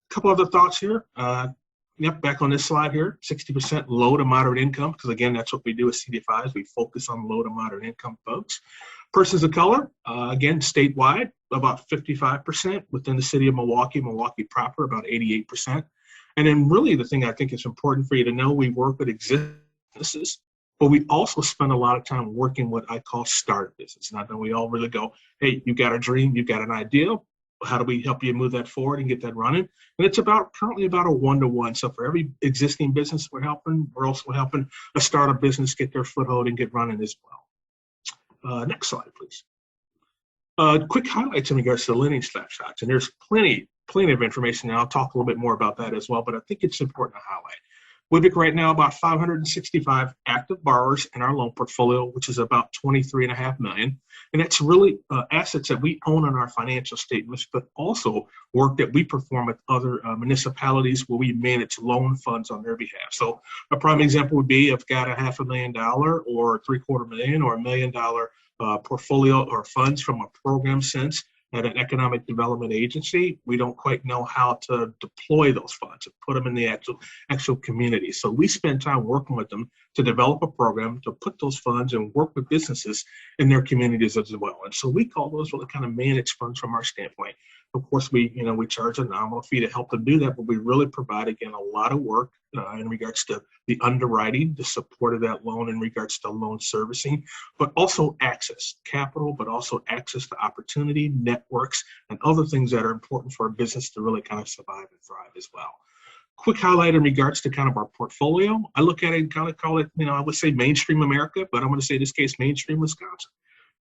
A couple other thoughts here. Back on this slide here, 60% low to moderate income, because again, that's what we do at CDFI, is we focus on low to moderate income folks. Persons of color, again, statewide, about 55%. Within the city of Milwaukee proper, about 88%. And then really the thing I think is important for you to know, we work with existing businesses, but we also spend a lot of time working what I call startup business. And I know we all really go, hey, you got a dream, you got an idea. How do we help you move that forward and get that running? And it's currently about a 1-to-1. So for every existing business we're also helping a startup business get their foothold and get running as well. Next slide, please. Quick highlights in regards to the lending snapshots. And there's plenty of information, and I'll talk a little bit more about that as well, but I think it's important to highlight. WEDC right now about 565 active borrowers in our loan portfolio, which is about $23.5 million. And that's really assets that we own on our financial statements, but also work that we perform with other municipalities where we manage loan funds on their behalf. So a prime example would be if I've got a $500,000 or $750,000 or $1 million portfolio or funds from a program sense at an economic development agency, we don't quite know how to deploy those funds and put them in the actual community. So we spend time working with them to develop a program to put those funds and work with businesses in their communities as well. And so we call those really kind of managed funds from our standpoint. Of course, we charge a nominal fee to help them do that, but we really provide, again, a lot of work in regards to the underwriting, the support of that loan in regards to loan servicing, but also access capital, but also access to opportunity, networks, and other things that are important for a business to really kind of survive and thrive as well. Quick highlight in regards to kind of our portfolio. I look at it and kind of call it, I would say mainstream America, but I'm going to say in this case, mainstream Wisconsin.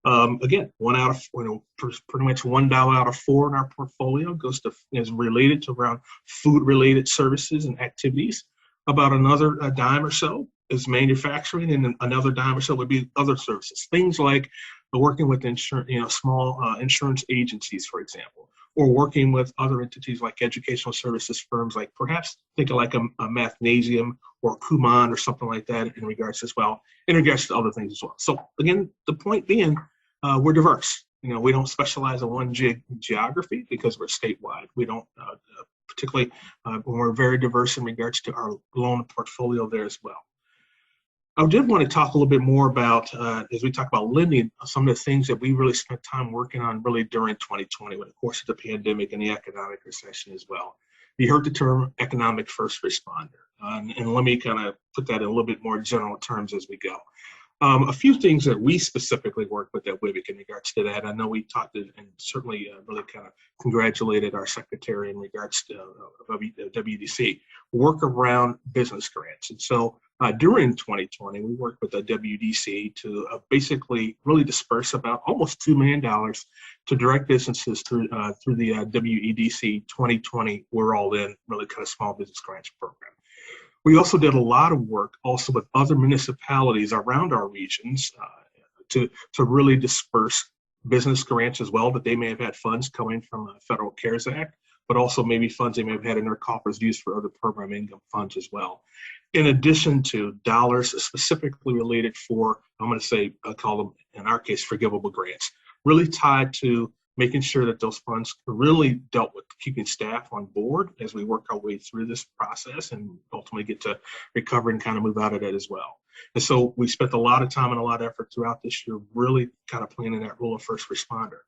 Again, pretty much $1 out of 4 in our portfolio is related to around food-related services and activities. About another dime or so is manufacturing, and then another dime or so would be other services. Things like working with small insurance agencies, for example, or working with other entities like educational services firms, like perhaps think of like a Mathnasium or Kumon or something like that in regards as well, in regards to other things as well. So again, the point being, we're diverse. We don't specialize in one geography because we're statewide. We don't particularly, we're very diverse in regards to our loan portfolio there as well. I did want to talk a little bit more about, as we talk about lending, some of the things that we really spent time working on really during 2020, with, of course, the pandemic and the economic recession as well. You heard the term economic first responder, and let me kind of put that in a little bit more general terms as we go. A few things that we specifically work with at WEDC in regards to that. I know we talked and certainly really kind of congratulated our secretary in regards to WEDC, work around business grants. And so During 2020, we worked with the WEDC to basically really disperse about almost $2 million to direct businesses through the WEDC 2020 We're All In, really kind of small business grants program. We also did a lot of work also with other municipalities around our regions to really disperse business grants as well, that they may have had funds coming from the Federal CARES Act, but also maybe funds they may have had in their coffers used for other program income funds as well. In addition to dollars specifically related for, I'm going to say, I call them, in our case, forgivable grants, really tied to making sure that those funds really dealt with keeping staff on board as we work our way through this process and ultimately get to recover and kind of move out of that as well. And so we spent a lot of time and a lot of effort throughout this year really kind of planning that role of first responder.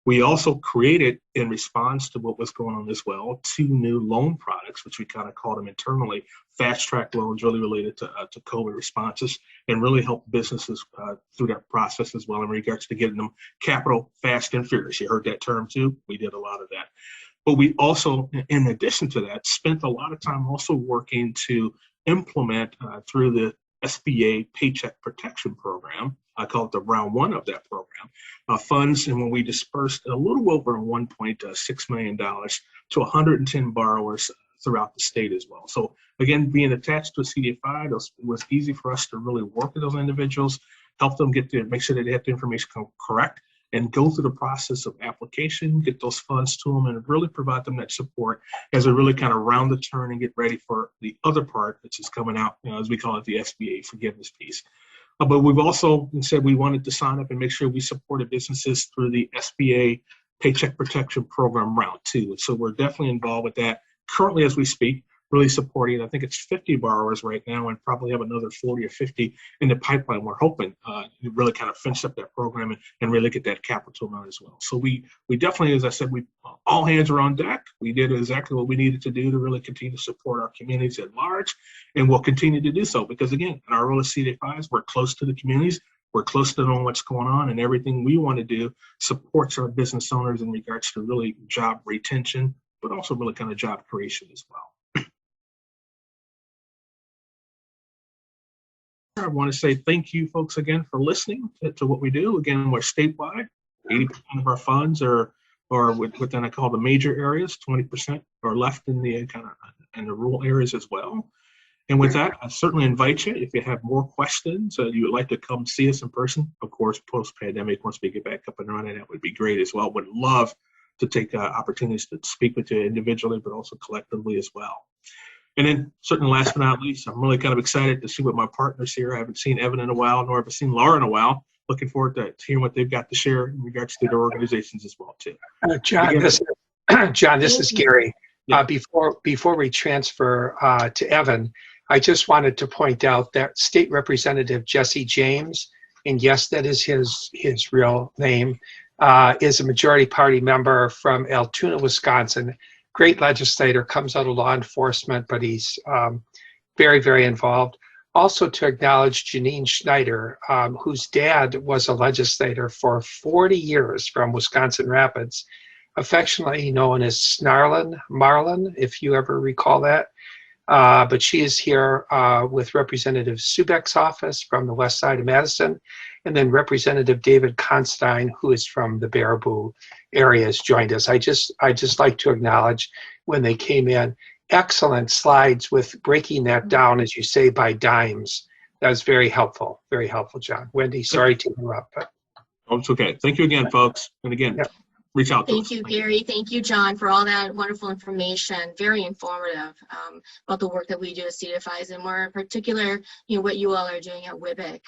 We also created, in response to what was going on as well, 2 new loan products, which we kind of called them internally, fast track loans really related to COVID responses, and really help businesses through that process as well in regards to getting them capital fast and furious. You heard that term too. We did a lot of that. But we also, in addition to that, spent a lot of time also working to implement through the SBA Paycheck Protection Program. I call it the round 1 of that program, funds, and when we dispersed a little over $1.6 million to 110 borrowers throughout the state as well. So again, being attached to a CDFI, it was easy for us to really work with those individuals, help them make sure that they have the information correct, and go through the process of application, get those funds to them, and really provide them that support as we really kind of round the turn and get ready for the other part, which is coming out, as we call it, the SBA forgiveness piece. But we've also said we wanted to sign up and make sure we supported businesses through the SBA Paycheck Protection Program round 2. So we're definitely involved with that currently as we speak, really supporting, I think it's 50 borrowers right now, and probably have another 40 or 50 in the pipeline. We're hoping to really kind of finish up that program and really get that capital out as well. So we definitely, as I said, all hands are on deck. We did exactly what we needed to do to really continue to support our communities at large, and we'll continue to do so because, again, in our role as CDFIs, we're close to the communities. We're close to knowing what's going on, and everything we want to do supports our business owners in regards to really job retention, but also really kind of job creation as well. I want to say thank you folks again for listening to what we do. Again, we're statewide. 80% of our funds are within, I call the major areas, 20% are left in the kind of in the rural areas as well. And with that, I certainly invite you, if you have more questions, you would like to come see us in person, of course, post-pandemic, once we get back up and running, that would be great as well. Would love to take opportunities to speak with you individually, but also collectively as well. And then, certainly last but not least, I'm really kind of excited to see what my partners here. I haven't seen Evan in a while, nor have I seen Laura in a while. Looking forward to hearing what they've got to share in regards to their organizations as well, too. John, this is Gary. Yeah. Before we transfer to Evan, I just wanted to point out that State Representative Jesse James, and yes, that is his real name, is a majority party member from Altoona, Wisconsin. Great legislator, comes out of law enforcement, but he's very, very involved. Also to acknowledge Janine Schneider, whose dad was a legislator for 40 years from Wisconsin Rapids, affectionately known as Marlin, if you ever recall that. But she is here with Representative Subek's office from the west side of Madison, and then Representative David Constein, who is from the Baraboo area, has joined us. I just like to acknowledge when they came in. Excellent slides with breaking that down, as you say, by dimes. That was very helpful, John. Wendy, sorry to interrupt. But. Oh, it's okay. Thank you again, folks. And again, reach out to us. Thank you, Gary. Thank you, John, for all that wonderful information. Very informative about the work that we do at CDFIs, and more in particular, what you all are doing at WEDC.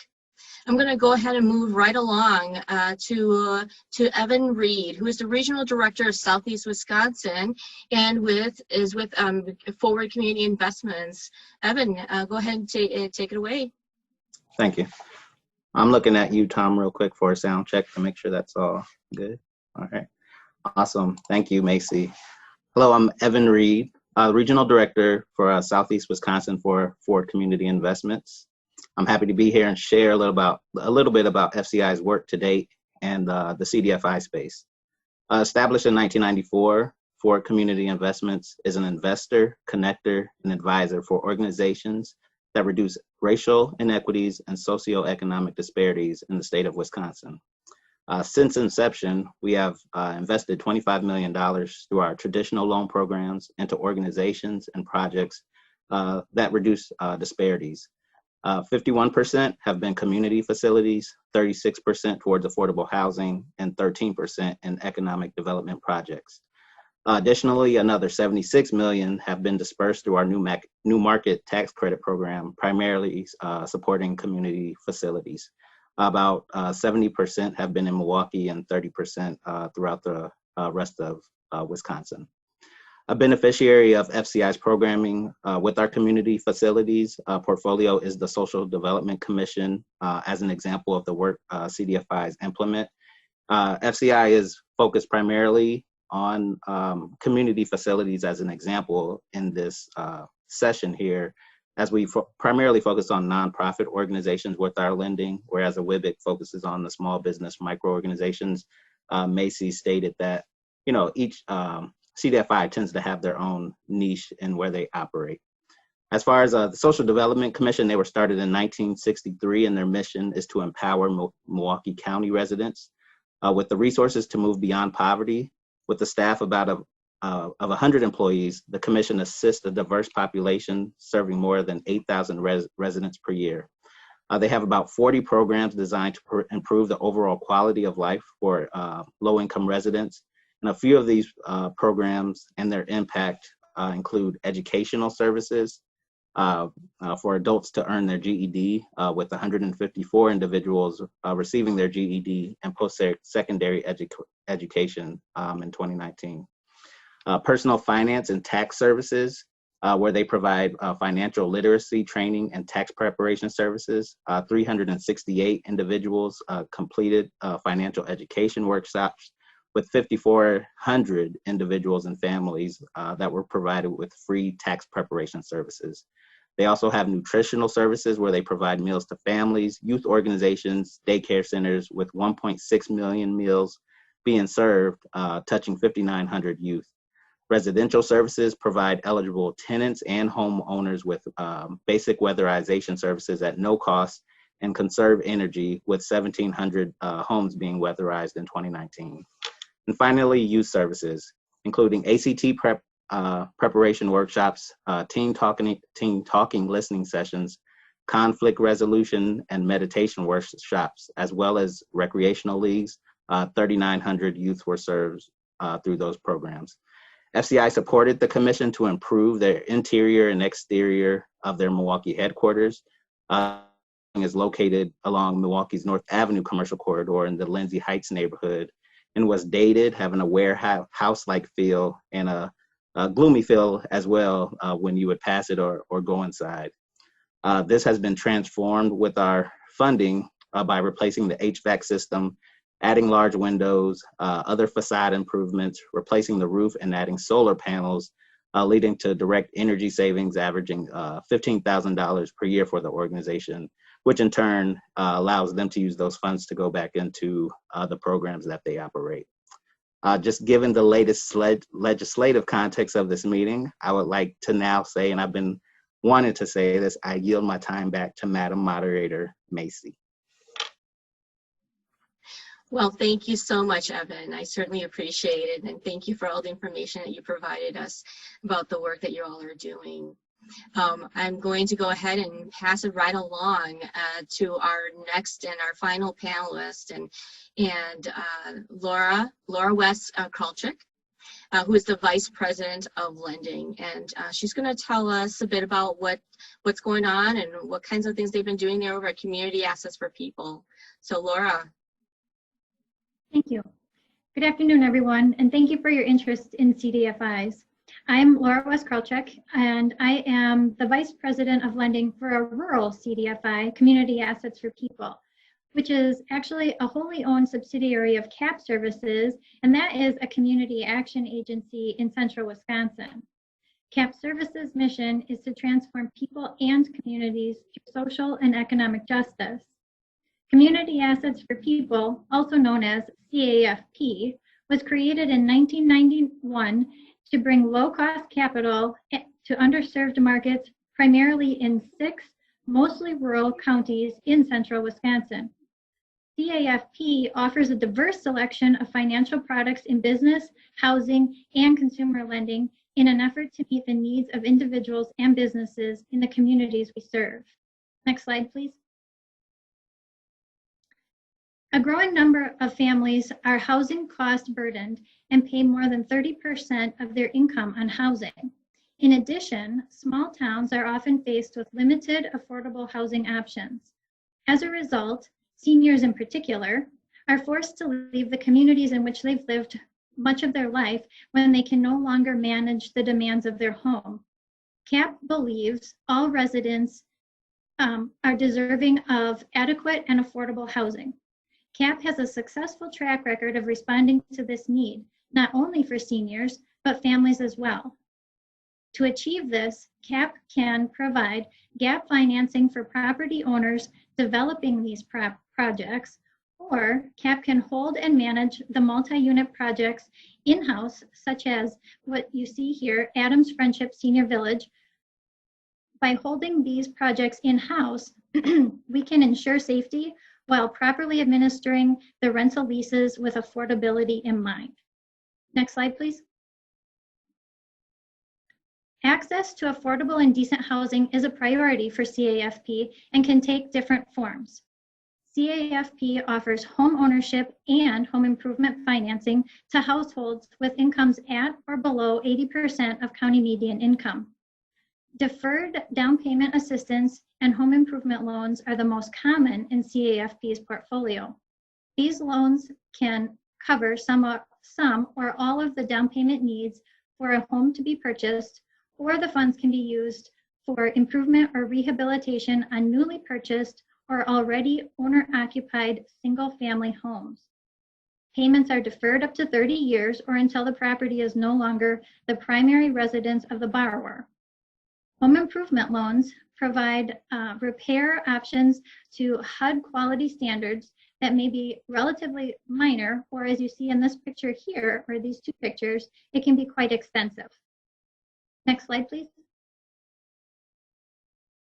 I'm going to go ahead and move right along to Evan Reed, who is the Regional Director of Southeast Wisconsin and is with Forward Community Investments. Evan, go ahead and take it away. Thank you. I'm looking at you, Tom, real quick for a sound check to make sure that's all good. All right. Awesome. Thank you, Missy. Hello, I'm Evan Reed, Regional Director for Southeast Wisconsin for Forward Community Investments. I'm happy to be here and share a little bit about FCI's work to date and the CDFI space. Established in 1994, Forward Community Investments is an investor, connector, and advisor for organizations that reduce racial inequities, and socioeconomic disparities in the state of Wisconsin. Since inception, we have invested $25 million through our traditional loan programs into organizations and projects that reduce disparities. 51% have been community facilities, 36% towards affordable housing, and 13% in economic development projects. Additionally, another $76 million have been dispersed through our new market tax credit program, primarily supporting community facilities. About 70% have been in Milwaukee and 30% throughout the rest of Wisconsin. A beneficiary of FCI's programming with our community facilities portfolio is the Social Development Commission, as an example of the work CDFIs implement. FCI is focused primarily on community facilities as an example in this session here, as we primarily focus on nonprofit organizations with our lending, whereas a WEDC focuses on the small business micro-organizations. Missy stated that, each CDFI tends to have their own niche in where they operate. As far as the Social Development Commission, they were started in 1963, and their mission is to empower Milwaukee County residents with the resources to move beyond poverty. With the staff of 100 employees, the commission assists a diverse population serving more than 8,000 residents per year. They have about 40 programs designed to improve the overall quality of life for low-income residents. And a few of these programs and their impact include educational services for adults to earn their GED, with 154 individuals receiving their GED and post-secondary education in 2019. Personal finance and tax services, where they provide financial literacy training and tax preparation services. 368 individuals completed financial education workshops, with 5,400 individuals and families that were provided with free tax preparation services. They also have nutritional services where they provide meals to families, youth organizations, daycare centers, with 1.6 million meals being served, touching 5,900 youth. Residential services provide eligible tenants and homeowners with basic weatherization services at no cost and conserve energy, with 1,700 homes being weatherized in 2019. And finally, youth services, including ACT preparation workshops, teen talking listening sessions, conflict resolution and meditation workshops, as well as recreational leagues. 3,900 youth were served through those programs. FCI supported the commission to improve their interior and exterior of their Milwaukee headquarters. Is located along Milwaukee's North Avenue commercial corridor in the Lindsay Heights neighborhood, and was dated, having a warehouse-like feel and a gloomy feel as well when you would pass it or go inside. This has been transformed with our funding by replacing the HVAC system, adding large windows, other facade improvements, replacing the roof, and adding solar panels, leading to direct energy savings averaging $15,000 per year for the organization, which in turn allows them to use those funds to go back into the programs that they operate. Just given the latest legislative context of this meeting, I would like to now say, and I've been wanting to say this, I yield my time back to Madam Moderator Missy. Well, thank you so much, Evan. I certainly appreciate it, and thank you for all the information that you provided us about the work that you all are doing. I'm going to go ahead and pass it right along to our next and our final panelist, and Laura West Kralchik, who is the Vice President of Lending, and she's going to tell us a bit about what's going on and what kinds of things they've been doing there over at Community Assets for People. So, Laura. Thank you. Good afternoon, everyone, and thank you for your interest in CDFIs. I'm Laura West Kralchik, and I am the Vice President of Lending for a rural CDFI, Community Assets for People, which is actually a wholly owned subsidiary of CAP Services, and that is a community action agency in central Wisconsin. CAP Services' mission is to transform people and communities through social and economic justice. Community Assets for People, also known as CAFP, was created in 1991 to bring low-cost capital to underserved markets, primarily in 6 mostly rural counties in central Wisconsin. CAFP offers a diverse selection of financial products in business, housing, and consumer lending in an effort to meet the needs of individuals and businesses in the communities we serve. Next slide, please. A growing number of families are housing cost burdened and pay more than 30% of their income on housing. In addition, small towns are often faced with limited affordable housing options. As a result, seniors in particular are forced to leave the communities in which they've lived much of their life when they can no longer manage the demands of their home. CAP believes all residents are deserving of adequate and affordable housing. CAP has a successful track record of responding to this need, not only for seniors, but families as well. To achieve this, CAP can provide gap financing for property owners developing these projects, or CAP can hold and manage the multi-unit projects in-house, such as what you see here, Adams Friendship Senior Village. By holding these projects in-house, we can ensure safety while properly administering the rental leases with affordability in mind. Next slide, please. Access to affordable and decent housing is a priority for CAFP and can take different forms. CAFP offers home ownership and home improvement financing to households with incomes at or below 80% of county median income. Deferred down payment assistance and home improvement loans are the most common in CAFP's portfolio. These loans can cover some or all of the down payment needs for a home to be purchased, or the funds can be used for improvement or rehabilitation on newly purchased or already owner-occupied single-family homes. Payments are deferred up to 30 years or until the property is no longer the primary residence of the borrower. Home improvement loans provide repair options to HUD quality standards that may be relatively minor, or as you see in this picture here, or these two pictures, it can be quite extensive. Next slide, please.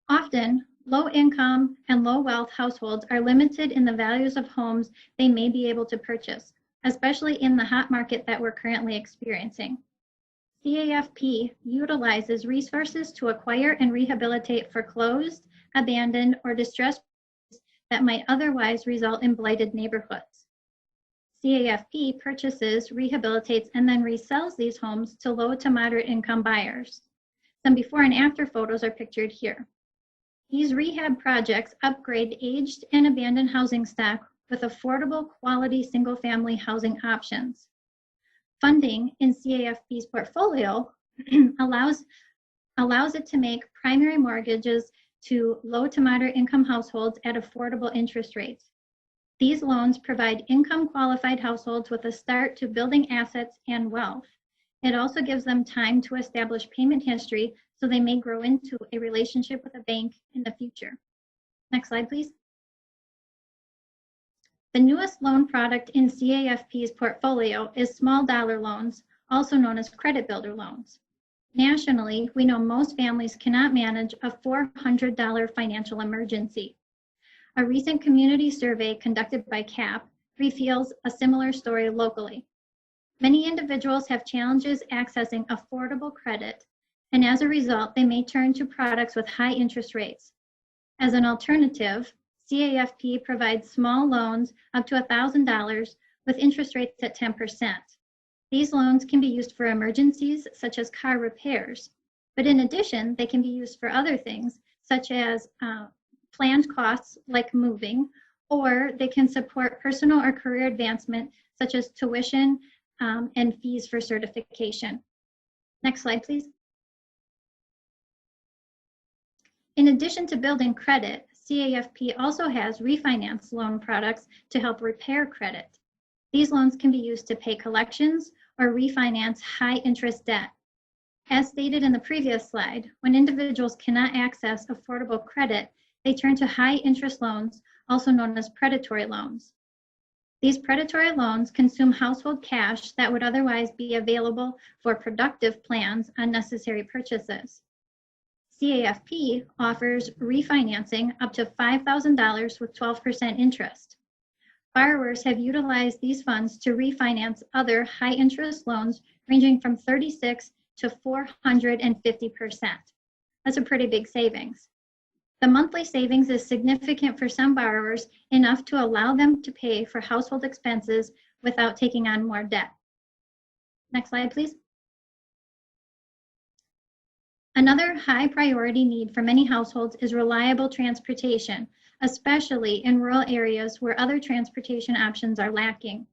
Often, low income and low wealth households are limited in the values of homes they may be able to purchase, especially in the hot market that we're currently experiencing. CAFP utilizes resources to acquire and rehabilitate foreclosed, abandoned, or distressed that might otherwise result in blighted neighborhoods. CAFP purchases, rehabilitates, and then resells these homes to low to moderate income buyers. Some before and after photos are pictured here. These rehab projects upgrade aged and abandoned housing stock with affordable quality single-family housing options. Funding in CAFP's portfolio allows it to make primary mortgages to low to moderate income households at affordable interest rates. These loans provide income qualified households with a start to building assets and wealth. It also gives them time to establish payment history so they may grow into a relationship with a bank in the future. Next slide, please. The newest loan product in CAFP's portfolio is small dollar loans, also known as credit builder loans. Nationally, we know most families cannot manage a $400 financial emergency. A recent community survey conducted by CAP reveals a similar story locally. Many individuals have challenges accessing affordable credit, and as a result, they may turn to products with high interest rates. As an alternative, CAFP provides small loans up to $1,000 with interest rates at 10%. These loans can be used for emergencies such as car repairs, but in addition, they can be used for other things such as planned costs like moving, or they can support personal or career advancement such as tuition and fees for certification. Next slide, please. In addition to building credit, CAFP also has refinance loan products to help repair credit. These loans can be used to pay collections or refinance high interest debt. As stated in the previous slide, when individuals cannot access affordable credit, they turn to high interest loans, also known as predatory loans. These predatory loans consume household cash that would otherwise be available for productive plans on necessary purchases. CAFP offers refinancing up to $5,000 with 12% interest. Borrowers have utilized these funds to refinance other high-interest loans ranging from 36 to 450%. That's a pretty big savings. The monthly savings is significant for some borrowers, enough to allow them to pay for household expenses without taking on more debt. Next slide, please. Another high priority need for many households is reliable transportation, especially in rural areas where other transportation options are lacking.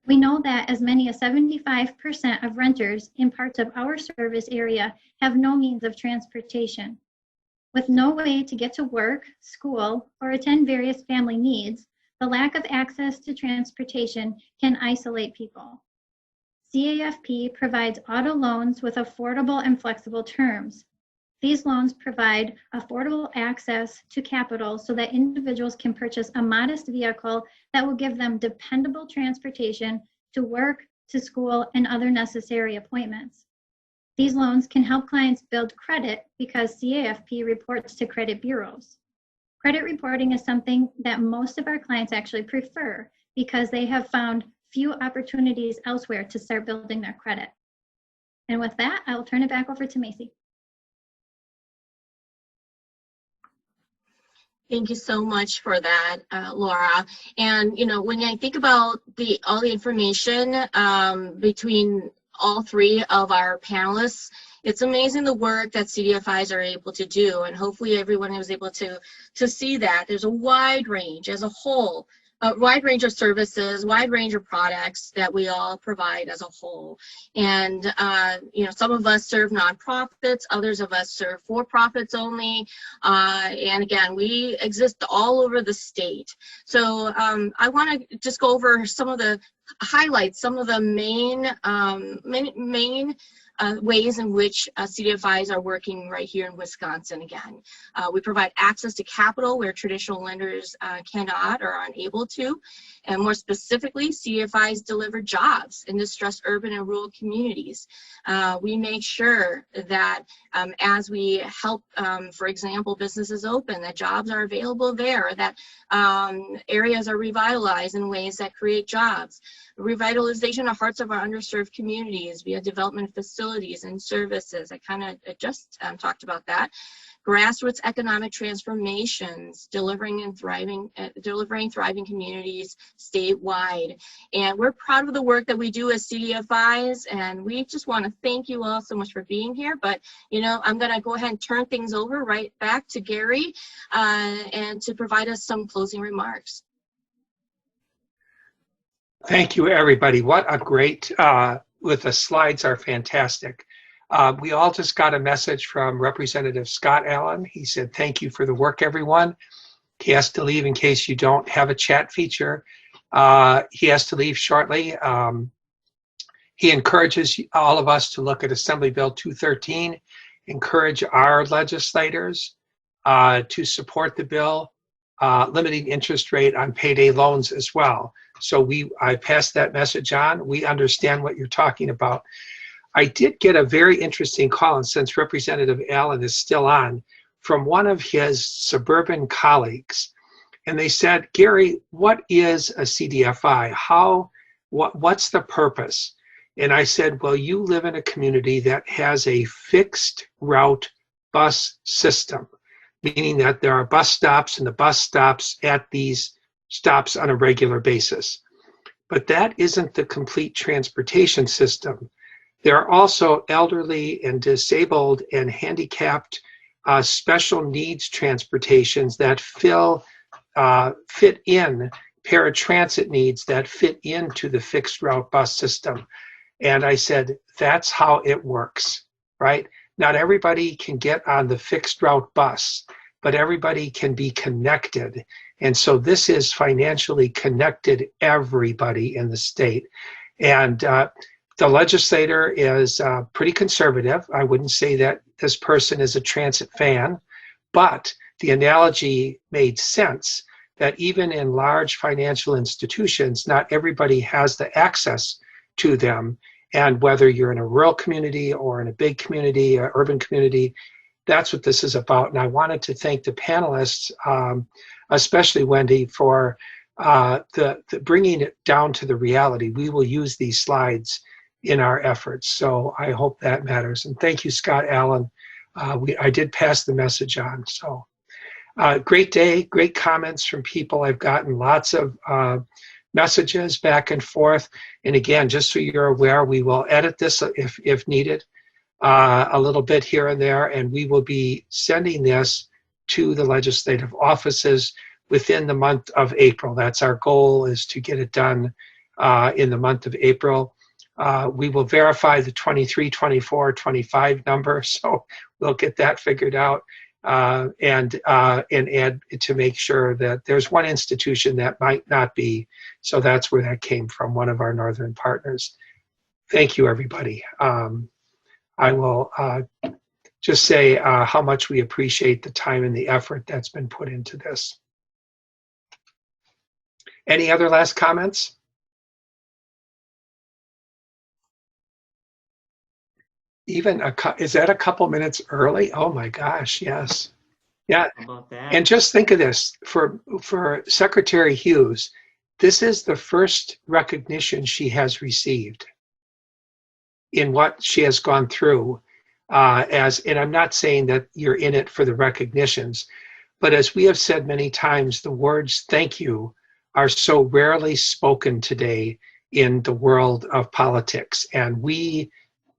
We know that as many as 75% of renters in parts of our service area have no means of transportation. With no way to get to work, school, or attend various family needs, the lack of access to transportation can isolate people. CAFP provides auto loans with affordable and flexible terms. These loans provide affordable access to capital so that individuals can purchase a modest vehicle that will give them dependable transportation to work, to school, and other necessary appointments. These loans can help clients build credit because CAFP reports to credit bureaus. Credit reporting is something that most of our clients actually prefer because they have found few opportunities elsewhere to start building their credit. And with that, I will turn it back over to Missy. Thank you so much for that, Laura. And, you know, when I think about all the information between all three of our panelists, it's amazing the work that CDFIs are able to do. And hopefully everyone was able to see that. There's a wide range as a whole, a wide range of services, wide range of products that we all provide as a whole. And, you know, some of us serve nonprofits, others of us serve for-profits only. And again, we exist all over the state. So I want to just go over some of the highlights, some of the main ways in which CDFIs are working right here in Wisconsin. Again, we provide access to capital where traditional lenders cannot or are unable to. And more specifically, CDFIs deliver jobs in distressed urban and rural communities. We make sure that as we help, for example, businesses open, that jobs are available there, that areas are revitalized in ways that create jobs. Revitalization of hearts of our underserved communities via development facilities and services. I kind of just talked about that. Grassroots economic transformations, delivering thriving communities statewide. And we're proud of the work that we do as CDFIs, and we just want to thank you all so much for being here. But, you know, I'm going to go ahead and turn things over right back to Gary and to provide us some closing remarks. Thank you, everybody. What a great, the slides are fantastic. We all just got a message from Representative Scott Allen. He said, thank you for the work, everyone. He has to leave in case you don't have a chat feature. He has to leave shortly. He encourages all of us to look at Assembly Bill 213, encourage our legislators to support the bill, limiting interest rate on payday loans as well. So I passed that message on. We understand what you're talking about. I did get a very interesting call, and since Representative Allen is still on, from one of his suburban colleagues. And they said, Gary, what is a CDFI? What's the purpose? And I said, well, you live in a community that has a fixed route bus system, meaning that there are bus stops and the bus stops at these stops on a regular basis. But that isn't the complete transportation system. There are also elderly and disabled and handicapped special needs transportations that fit in, paratransit needs that fit into the fixed route bus system. And I said, that's how it works, right? Not everybody can get on the fixed route bus, but everybody can be connected. And so this is financially connected everybody in the state. And the legislator is pretty conservative. I wouldn't say that this person is a transit fan, but the analogy made sense that even in large financial institutions, not everybody has the access to them. And whether you're in a rural community or in a big community, an urban community, that's what this is about. And I wanted to thank the panelists, especially Wendy, for the bringing it down to the reality. We will use these slides in our efforts. So I hope that matters. And thank you, Scott Allen. I did pass the message on. So great day, great comments from people. I've gotten lots of messages back and forth. And again, just so you're aware, we will edit this if needed a little bit here and there. And we will be sending this to the legislative offices within the month of April. That's our goal, is to get it done in the month of April. We will verify the 23, 24, 25 number, so we'll get that figured out and add to make sure that there's one institution that might not be. So that's where that came from, one of our northern partners. Thank you, everybody. I will just say how much we appreciate the time and the effort that's been put into this. Any other last comments? Even is that a couple minutes early? Oh my gosh, yes. Yeah. How about that? And just think of this, for Secretary Hughes, this is the first recognition she has received in what she has gone through and I'm not saying that you're in it for the recognitions, but as we have said many times, the words thank you are so rarely spoken today in the world of politics. And we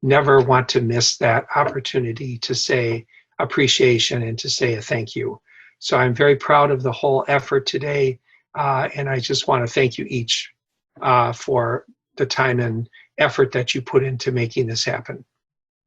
never want to miss that opportunity to say appreciation and to say a thank you. So I'm very proud of the whole effort today. And I just want to thank you each for the time and effort that you put into making this happen.